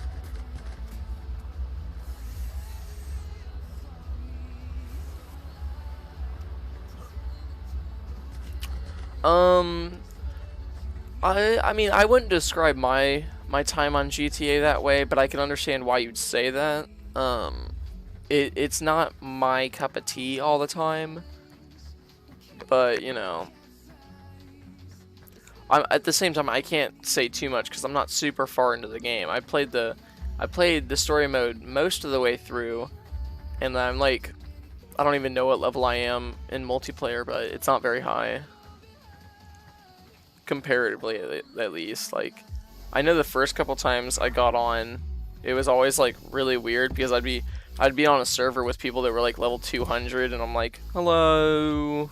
I mean, I wouldn't describe my time on GTA that way, but I can understand why you'd say that. It's not my cup of tea all the time, but you know, at the same time I can't say too much because I'm not super far into the game. I played the story mode most of the way through, and I'm like, I don't even know what level I am in multiplayer, but it's not very high comparatively, at least. Like, I know the first couple times I got on, it was always like really weird because I'd be on a server with people that were like level 200 and I'm like, hello.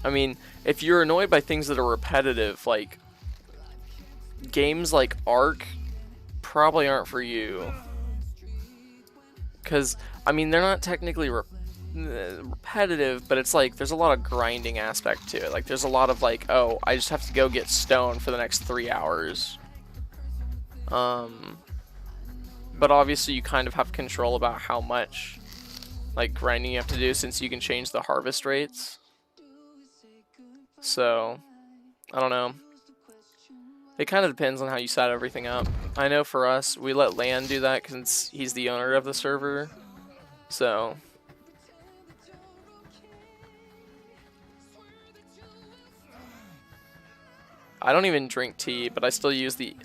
I mean, if you're annoyed by things that are repetitive, like games like ARK probably aren't for you. Because, I mean, they're not technically repetitive, but it's like there's a lot of grinding aspect to it. Like, there's a lot of like, oh, I just have to go get stone for the next 3 hours. But obviously you kind of have control about how much like grinding you have to do, since you can change the harvest rates. So I don't know. It kind of depends on how you set everything up. I know for us, we let Land do that because he's the owner of the server. So I don't even drink tea, but I still use the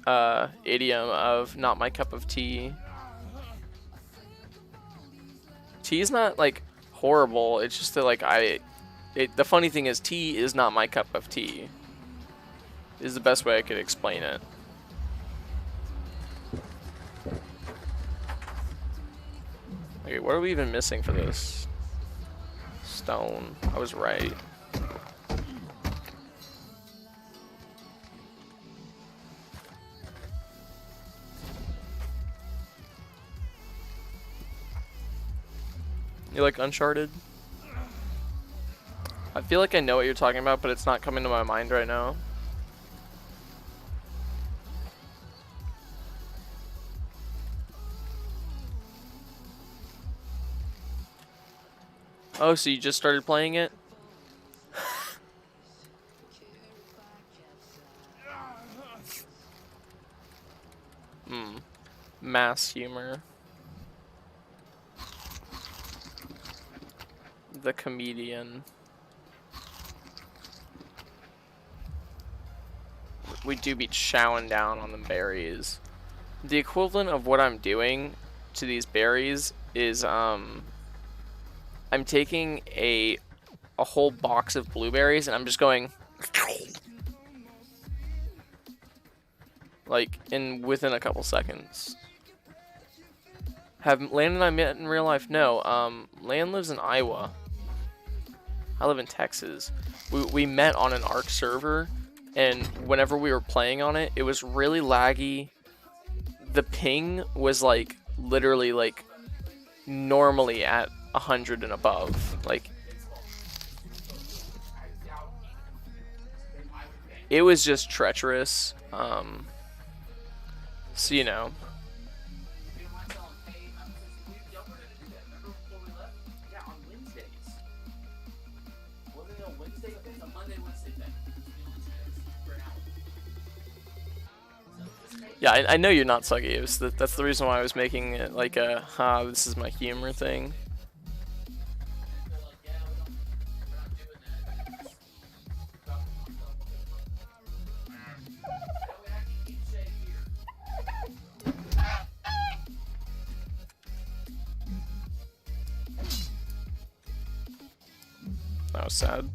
idiom of not my cup of tea. Tea's not like horrible. It's just that like the funny thing is tea is not my cup of tea. Is the best way I could explain it. Okay, what are we even missing for this? Stone. I was right. You like Uncharted? I feel like I know what you're talking about, but it's not coming to my mind right now. Oh, so you just started playing it? Mass humor. The comedian. We do be chowing down on the berries. The equivalent of what I'm doing to these berries is I'm taking a whole box of blueberries and I'm just going like within a couple seconds. Have Land and I met in real life? No. Land lives in Iowa. I live in Texas. We met on an ARK server, and whenever we were playing on it, it was really laggy. The ping was like literally like normally at 100 and above. Like it was just treacherous. So you know. Yeah, I know you're not Suggy. That's the reason why I was making it like a, this is my humor thing. That was sad.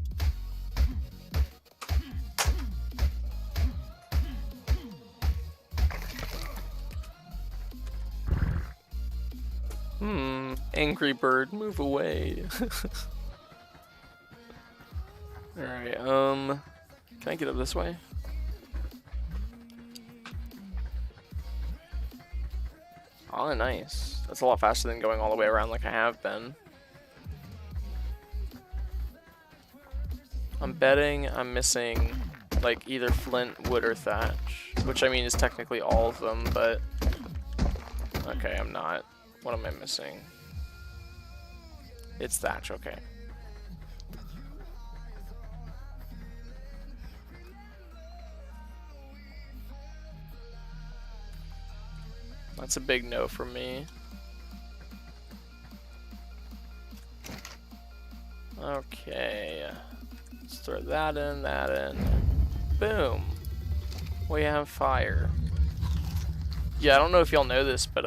Angry bird, move away. Alright, can I get up this way? Oh, nice. That's a lot faster than going all the way around like I have been. I'm betting I'm missing like either flint, wood, or thatch. Which I mean is technically all of them, but okay, I'm not. What am I missing? It's thatch, okay. That's a big no from me. Okay. Let's throw that in. Boom. We have fire. Yeah, I don't know if y'all know this, but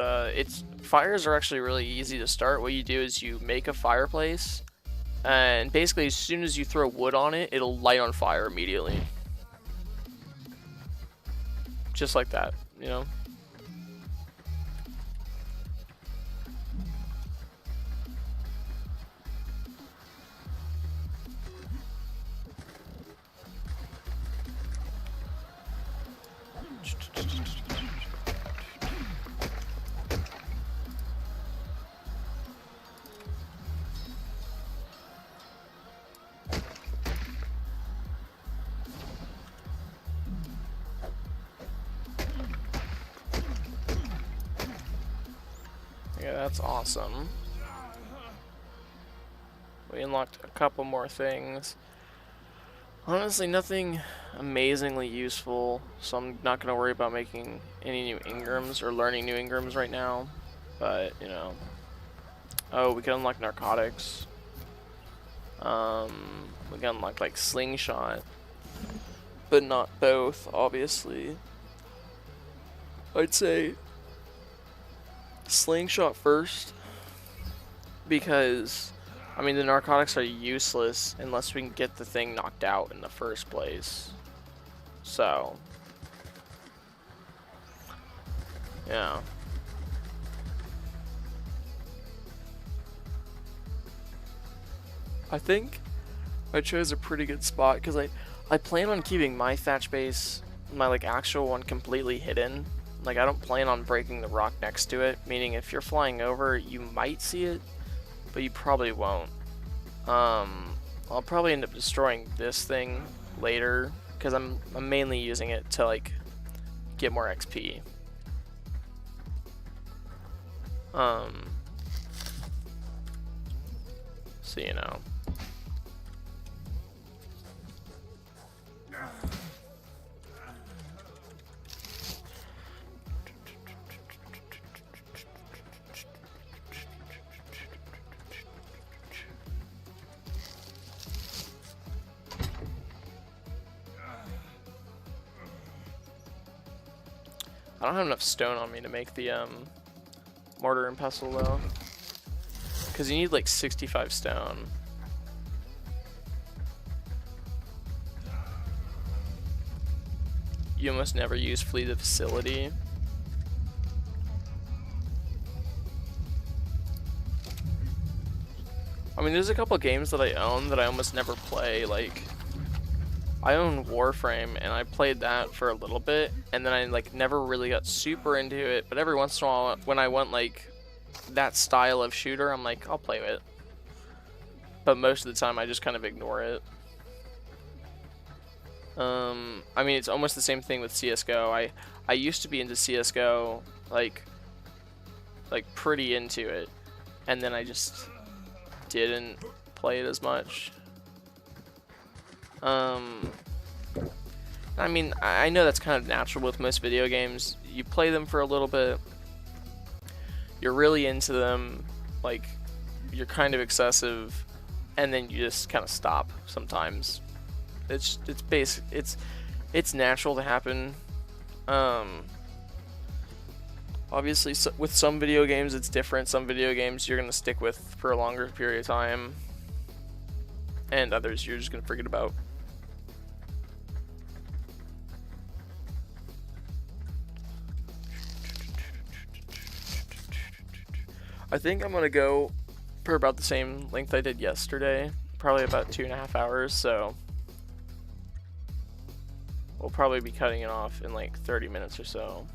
fires are actually really easy to start. What you do is you make a fireplace, and basically as soon as you throw wood on it, it'll light on fire immediately. Just like that, you know? Yeah, that's awesome. We unlocked a couple more things. Honestly, nothing amazingly useful, so I'm not going to worry about making any new Ingrams or learning new Ingrams right now. But, you know. Oh, we can unlock narcotics. We can unlock, like, slingshot. But not both, obviously. I'd say slingshot first. Because, I mean, the narcotics are useless unless we can get the thing knocked out in the first place. So, yeah. I think I chose a pretty good spot because I plan on keeping my thatch base, my like actual one, completely hidden. Like I don't plan on breaking the rock next to it, meaning if you're flying over, you might see it, but you probably won't. I'll probably end up destroying this thing later because I'm mainly using it to like get more XP. So you know. I don't have enough stone on me to make the mortar and pestle though, because you need like 65 stone. You almost never use flee the facility. I mean, there's a couple games that I own that I almost never play. Like, I own Warframe, and I played that for a little bit, and then I like never really got super into it. But every once in a while, when I want like that style of shooter, I'm like, I'll play it. But most of the time, I just kind of ignore it. I mean, it's almost the same thing with CS:GO. I used to be into CS:GO, like pretty into it, and then I just didn't play it as much. I mean, I know that's kind of natural with most video games. You play them for a little bit, you're really into them, like you're kind of excessive, and then you just kind of stop sometimes. It's basic. It's natural to happen. Obviously, with some video games it's different. Some video games you're gonna stick with for a longer period of time, and others you're just gonna forget about. I think I'm gonna go for about the same length I did yesterday, probably about 2.5 hours. So we'll probably be cutting it off in like 30 minutes or so.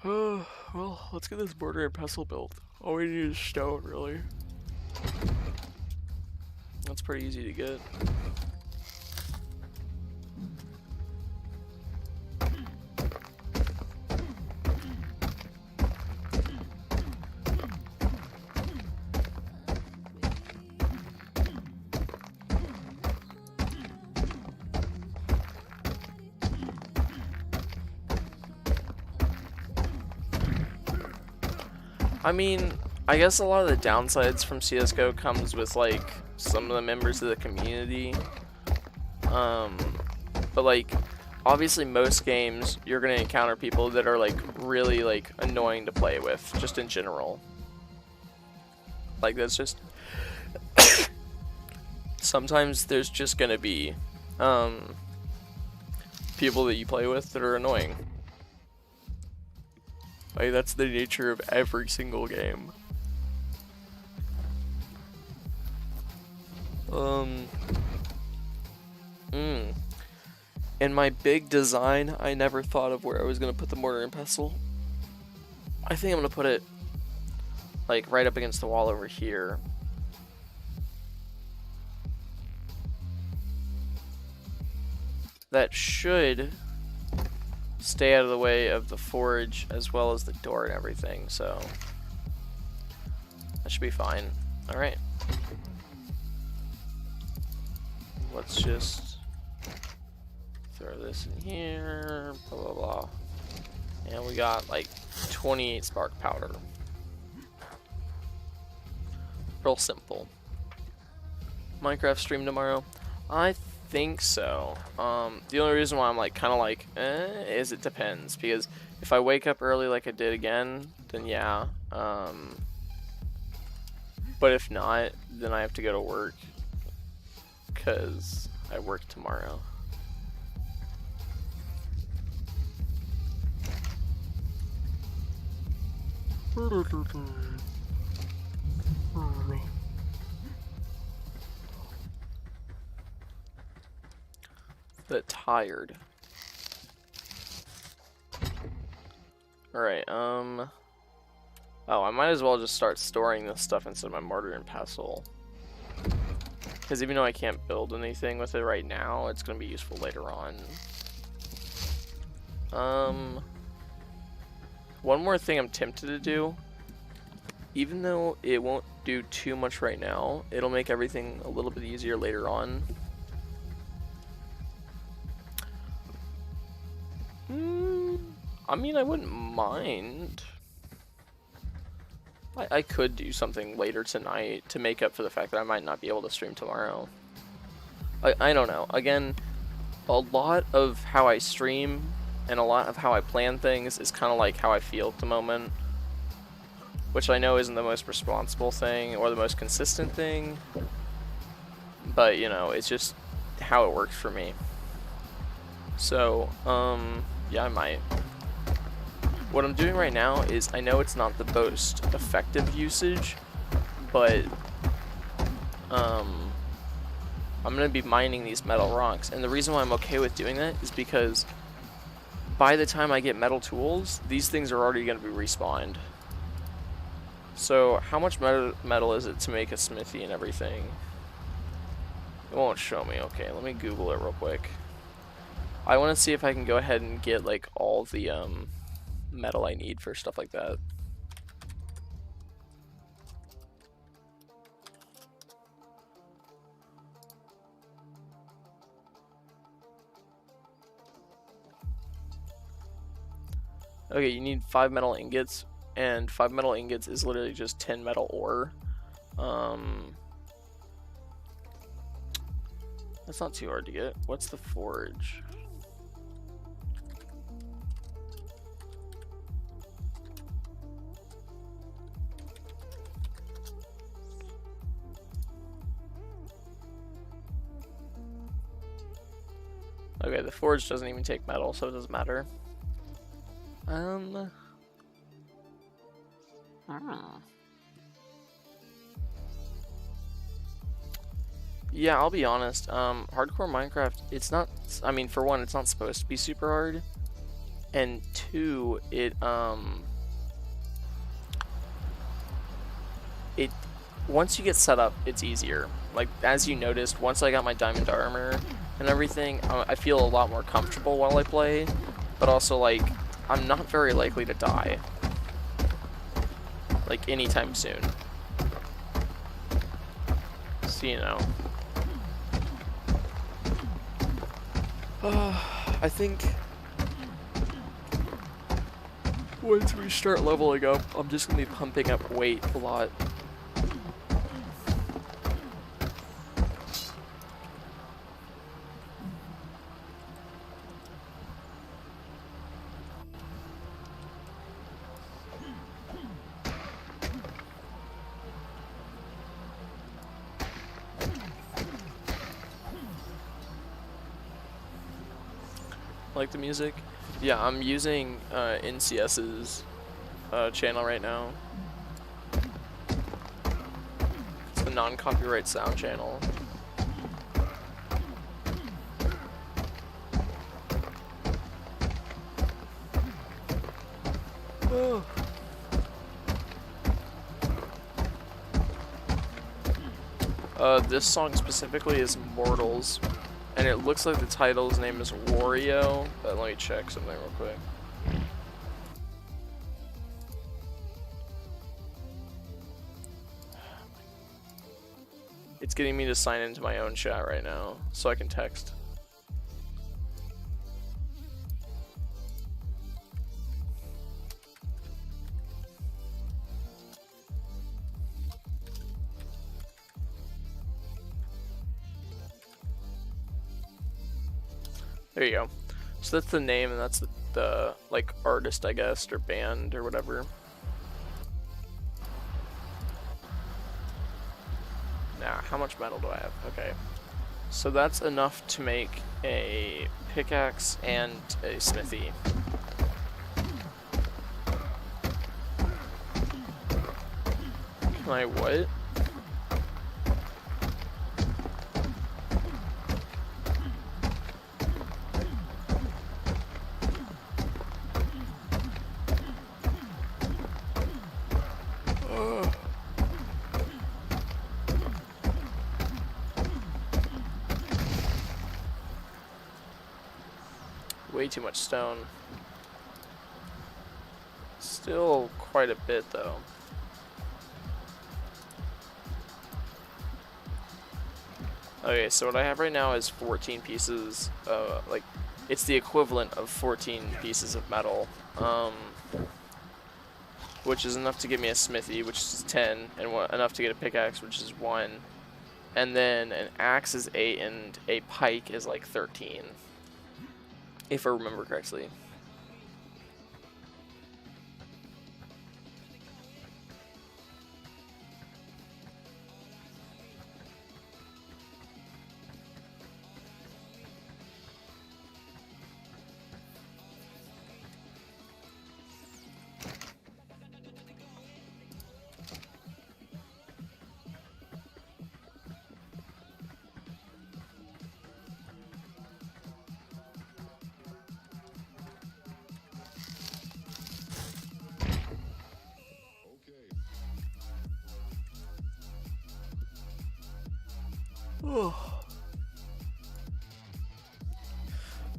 Well, let's get this mortar and pestle built. All we need is stone, really. That's pretty easy to get. I mean, I guess a lot of the downsides from CS:GO comes with like some of the members of the community. But like obviously most games you're gonna encounter people that are like really like annoying to play with, just in general. Like that's just sometimes there's just gonna be people that you play with that are annoying. Like, that's the nature of every single game. In my big design, I never thought of where I was gonna put the mortar and pestle. I think I'm gonna put it like right up against the wall over here. That should stay out of the way of the forge as well as the door and everything, so That should be fine. Alright. Let's just throw this in here, blah blah blah. And we got like 28 spark powder. Real simple. Minecraft stream tomorrow? I think so. The only reason why I'm like kind of like is it depends, because if I wake up early like I did again, then yeah. But if not, then I have to go to work because I work tomorrow. Bit tired. Alright, oh, I might as well just start storing this stuff instead of my mortar and pestle. Because even though I can't build anything with it right now, it's going to be useful later on. One more thing I'm tempted to do. Even though it won't do too much right now, it'll make everything a little bit easier later on. I mean, I wouldn't mind. I could do something later tonight to make up for the fact that I might not be able to stream tomorrow. I don't know. Again, a lot of how I stream and a lot of how I plan things is kind of like how I feel at the moment. Which I know isn't the most responsible thing or the most consistent thing. But, you know, it's just how it works for me. So, yeah, I might. What I'm doing right now is, I know it's not the most effective usage, but I'm going to be mining these metal rocks. And the reason why I'm okay with doing that is because by the time I get metal tools, these things are already going to be respawned. So how much metal is it to make a smithy and everything? It won't show me. Okay, let me Google it real quick. I want to see if I can go ahead and get like all the metal I need for stuff like that. Okay, you need 5 metal ingots, and 5 metal ingots is literally just 10 metal ore. That's not too hard to get. What's the forge? Okay, the forge doesn't even take metal, so it doesn't matter. Yeah, I'll be honest. Hardcore Minecraft, it's not. I mean, for one, it's not supposed to be super hard, and two, once you get set up, it's easier. Like, as you noticed, once I got my diamond armor and everything, I feel a lot more comfortable while I play, but also, like, I'm not very likely to die, like, anytime soon. So, you know. I think once we start leveling up, I'm just gonna be pumping up weight a lot. Like the music? Yeah, I'm using NCS's channel right now. It's the non-copyright sound channel. Oh. This song specifically is Mortals. And it looks like the title's name is Wario, but let me check something real quick. It's getting me to sign into my own chat right now so I can text. There you go. So that's the name, and that's the like artist, I guess, or band or whatever. Now, how much metal do I have? Okay. So that's enough to make a pickaxe and a smithy. Can I what? Way too much stone. Still quite a bit though. Okay, so what I have right now is 14 pieces, like, it's the equivalent of 14 pieces of metal, which is enough to give me a smithy, which is 10, and enough to get a pickaxe, which is 1, and then an axe is 8, and a pike is like 13, if I remember correctly.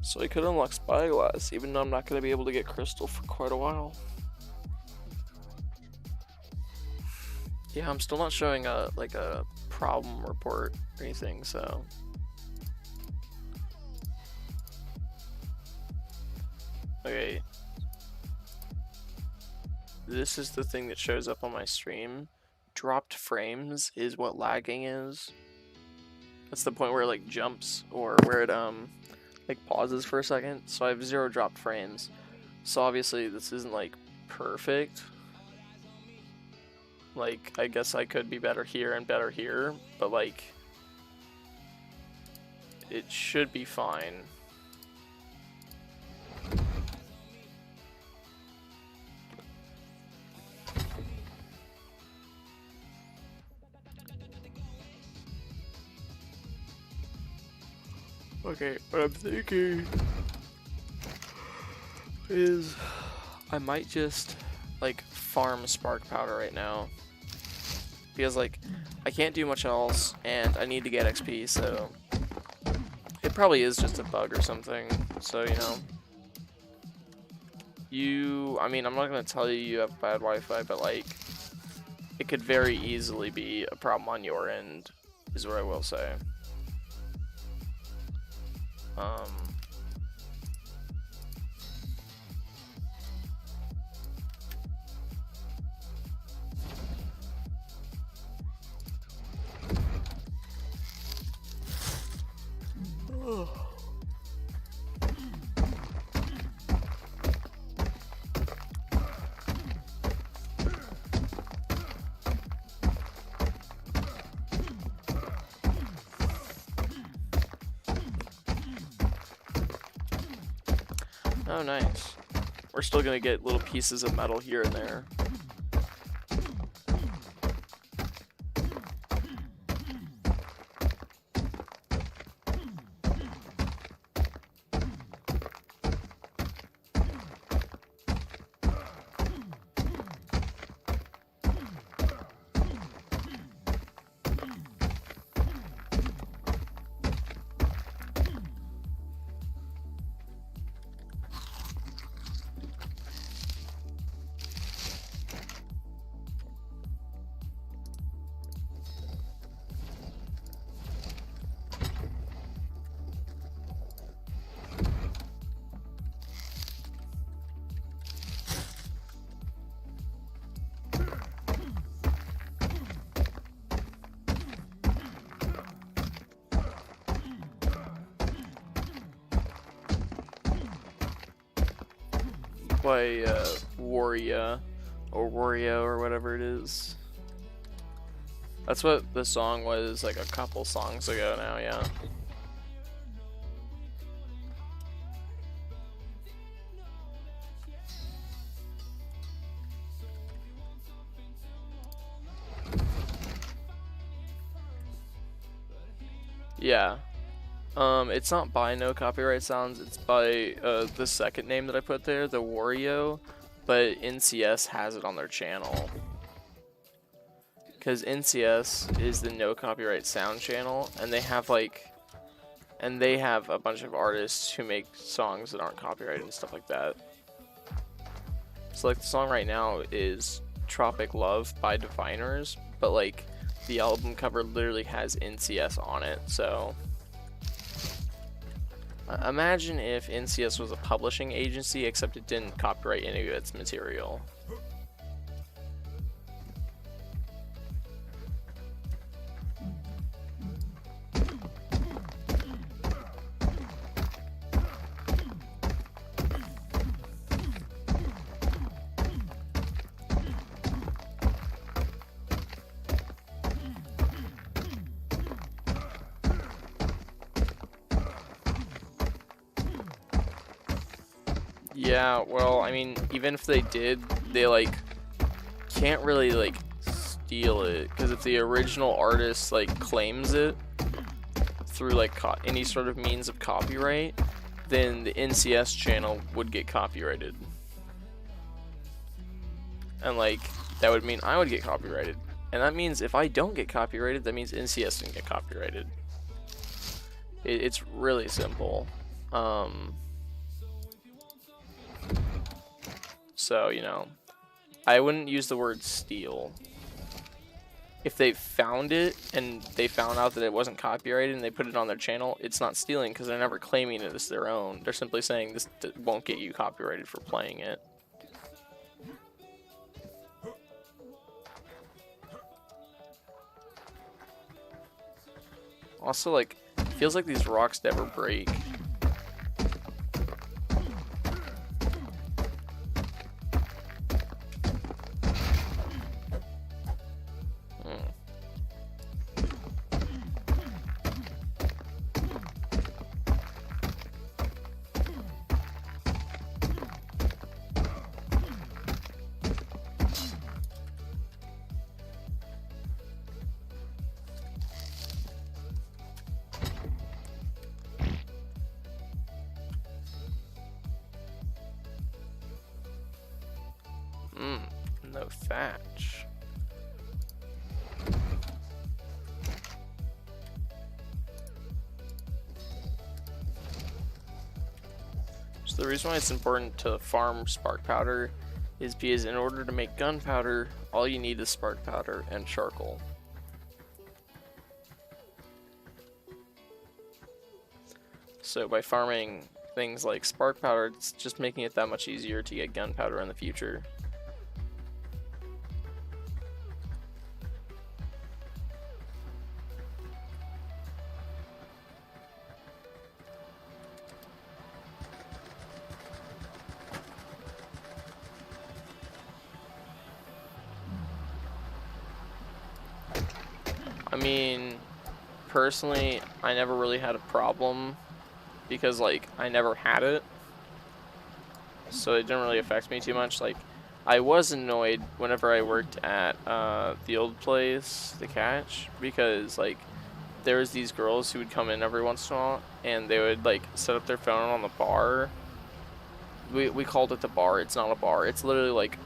So I could unlock Spyglass, even though I'm not going to be able to get Crystal for quite a while. Yeah, I'm still not showing a problem report or anything, so... Okay. This is the thing that shows up on my stream. Dropped frames is what lagging is. That's the point where it like jumps, or where it like pauses for a second. So I have 0 dropped frames. So obviously this isn't like perfect. Like, I guess I could be better here and better here, but like it should be fine. Okay, what I'm thinking is I might just like farm spark powder right now, because like I can't do much else and I need to get XP, so it probably is just a bug or something. So I mean, I'm not gonna tell you you have bad Wi-Fi, but like it could very easily be a problem on your end, is what I will say. Oh, nice. We're still gonna get little pieces of metal here and there. by Wario or whatever it is. That's what the song was like a couple songs ago now, yeah. Yeah. It's not by No Copyright Sounds, it's by the second name that I put there, the Wario, but NCS has it on their channel. Because NCS is the No Copyright Sound channel, and they have a bunch of artists who make songs that aren't copyrighted and stuff like that. So like the song right now is Tropic Love by Diviners, but like the album cover literally has NCS on it, so imagine if NCS was a publishing agency except it didn't copyright any of its material. Yeah, well, I mean, even if they did, they like can't really like steal it, because if the original artist like claims it through like any sort of means of copyright, then the NCS channel would get copyrighted, and like that would mean I would get copyrighted, and that means if I don't get copyrighted, that means NCS didn't get copyrighted. It's really simple. So, you know, I wouldn't use the word steal. If they found it and they found out that it wasn't copyrighted and they put it on their channel, it's not stealing because they're never claiming it as their own. They're simply saying this won't get you copyrighted for playing it. Also, like, it feels like these rocks never break. No thatch. So the reason why it's important to farm spark powder is because in order to make gunpowder, all you need is spark powder and charcoal. So by farming things like spark powder, it's just making it that much easier to get gunpowder in the future. I mean, personally, I never really had a problem because, like, I never had it, so it didn't really affect me too much. Like, I was annoyed whenever I worked at the old place, the Catch, because, like, there was these girls who would come in every once in a while, and they would, like, set up their phone on the bar. We called it the bar. It's not a bar. It's literally, like,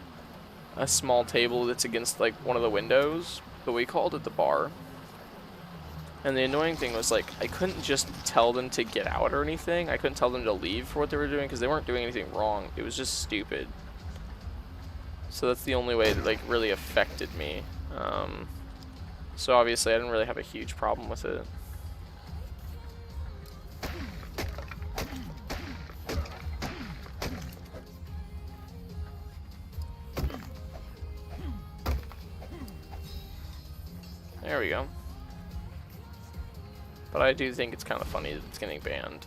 a small table that's against, like, one of the windows, but we called it the bar. And the annoying thing was, like, I couldn't just tell them to get out or anything. I couldn't tell them to leave for what they were doing because they weren't doing anything wrong. It was just stupid. So that's the only way that, like, really affected me. So obviously I didn't really have a huge problem with it. There we go. But I do think it's kind of funny that it's getting banned.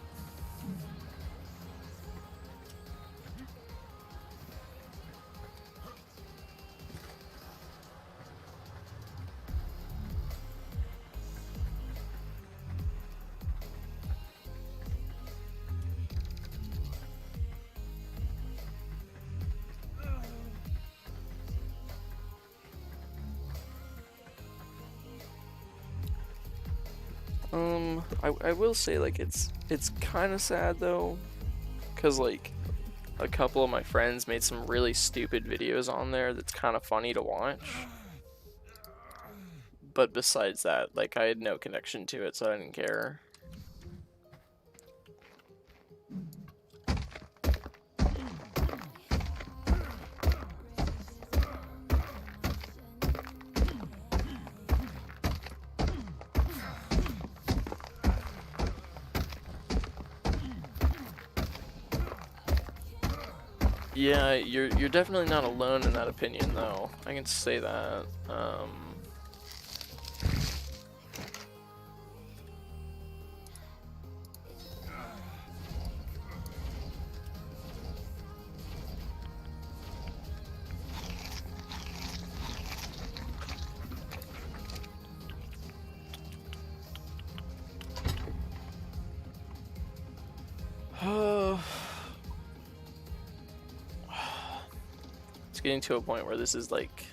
I will say, like, it's kind of sad though, because like a couple of my friends made some really stupid videos on there that's kind of funny to watch. But besides that, like, I had no connection to it, so I didn't care. Yeah, you're definitely not alone in that opinion, though. I can say that. It's getting to a point where this is like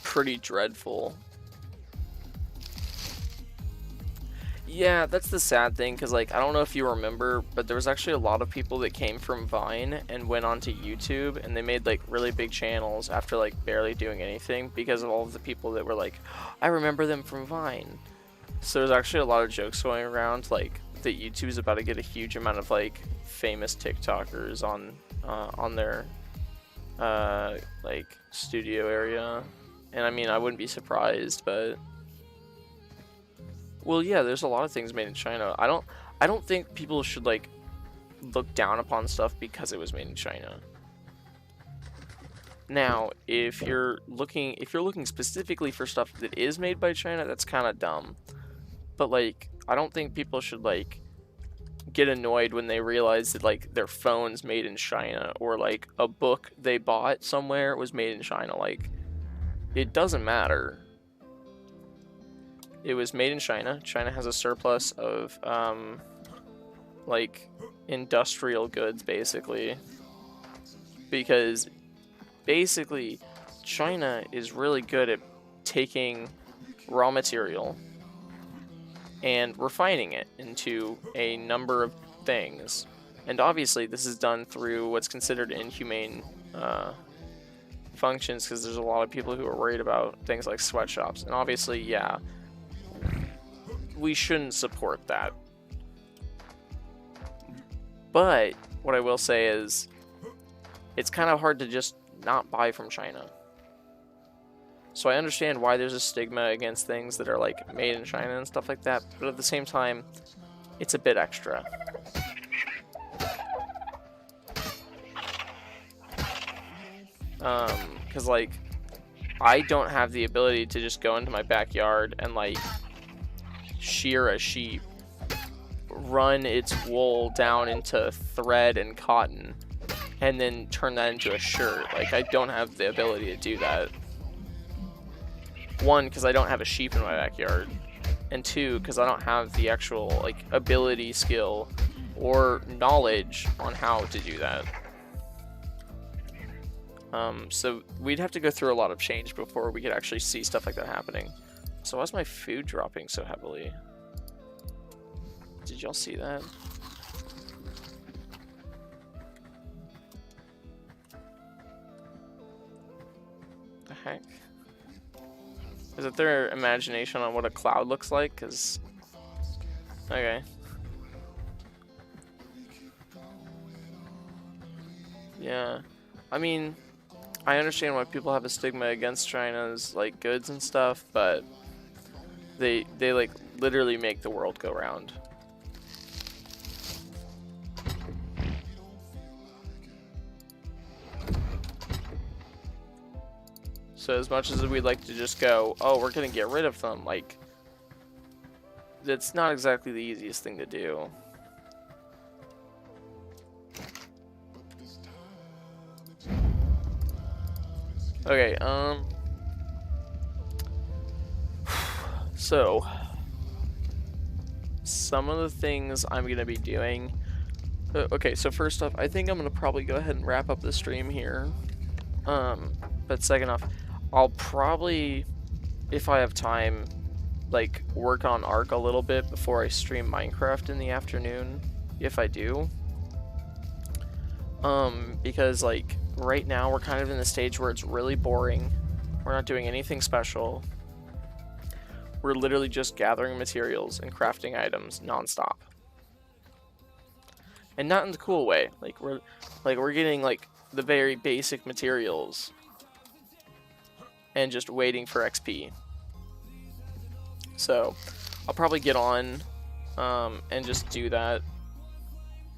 pretty dreadful. Yeah, that's the sad thing, because like, I don't know if you remember, but there was actually a lot of people that came from Vine and went onto YouTube, and they made like really big channels after like barely doing anything because of all of the people that were like, I remember them from Vine. So there's actually a lot of jokes going around like that YouTube's about to get a huge amount of like famous TikTokers on their like studio area. And I mean, I wouldn't be surprised, but well, yeah, there's a lot of things made in China. I don't think people should like look down upon stuff because it was made in China. Now, if you're looking specifically for stuff that is made by China, that's kind of dumb. But like, I don't think people should like get annoyed when they realize that like their phone's made in China, or like a book they bought somewhere was made in China. Like, it doesn't matter. It was made in China. China has a surplus of like industrial goods, basically, because basically China is really good at taking raw material and refining it into a number of things. And obviously this is done through what's considered inhumane functions, because there's a lot of people who are worried about things like sweatshops. And obviously, yeah, we shouldn't support that. But what I will say is, it's kind of hard to just not buy from China. So I understand why there's a stigma against things that are like made in China and stuff like that, but at the same time, it's a bit extra. Because like, I don't have the ability to just go into my backyard and like shear a sheep, run its wool down into thread and cotton, and then turn that into a shirt. Like, I don't have the ability to do that. One, because I don't have a sheep in my backyard, and two, because I don't have the actual like ability, skill, or knowledge on how to do that. So we'd have to go through a lot of change before we could actually see stuff like that happening. So why is my food dropping so heavily? Did y'all see that? The heck? Is it their imagination on what a cloud looks like? Cause okay. Yeah, I mean, I understand why people have a stigma against China's like goods and stuff, but they like literally make the world go round. So as much as we'd like to just go, oh, we're gonna get rid of them, like, that's not exactly the easiest thing to do. Okay, so some of the things I'm gonna be doing. Okay, so first off, I think I'm gonna probably go ahead and wrap up the stream here. But second off, I'll probably, if I have time, like work on ARK a little bit before I stream Minecraft in the afternoon, if I do. Because like right now we're kind of in the stage where it's really boring. We're not doing anything special. We're literally just gathering materials and crafting items nonstop. And not in the cool way. Like we're getting like the very basic materials and just waiting for XP. So I'll probably get on and just do that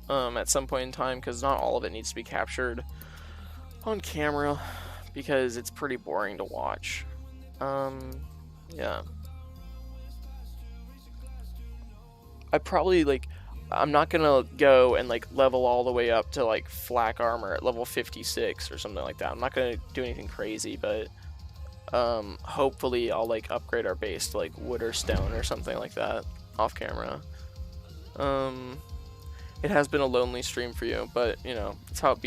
at some point in time, because not all of it needs to be captured on camera because it's pretty boring to watch. Yeah. I probably like, I'm not gonna go and like level all the way up to like flak armor at level 56 or something like that. I'm not gonna do anything crazy, but hopefully I'll like upgrade our base to like wood or stone or something like that off camera. It has been a lonely stream for you, but you know, it's how it be.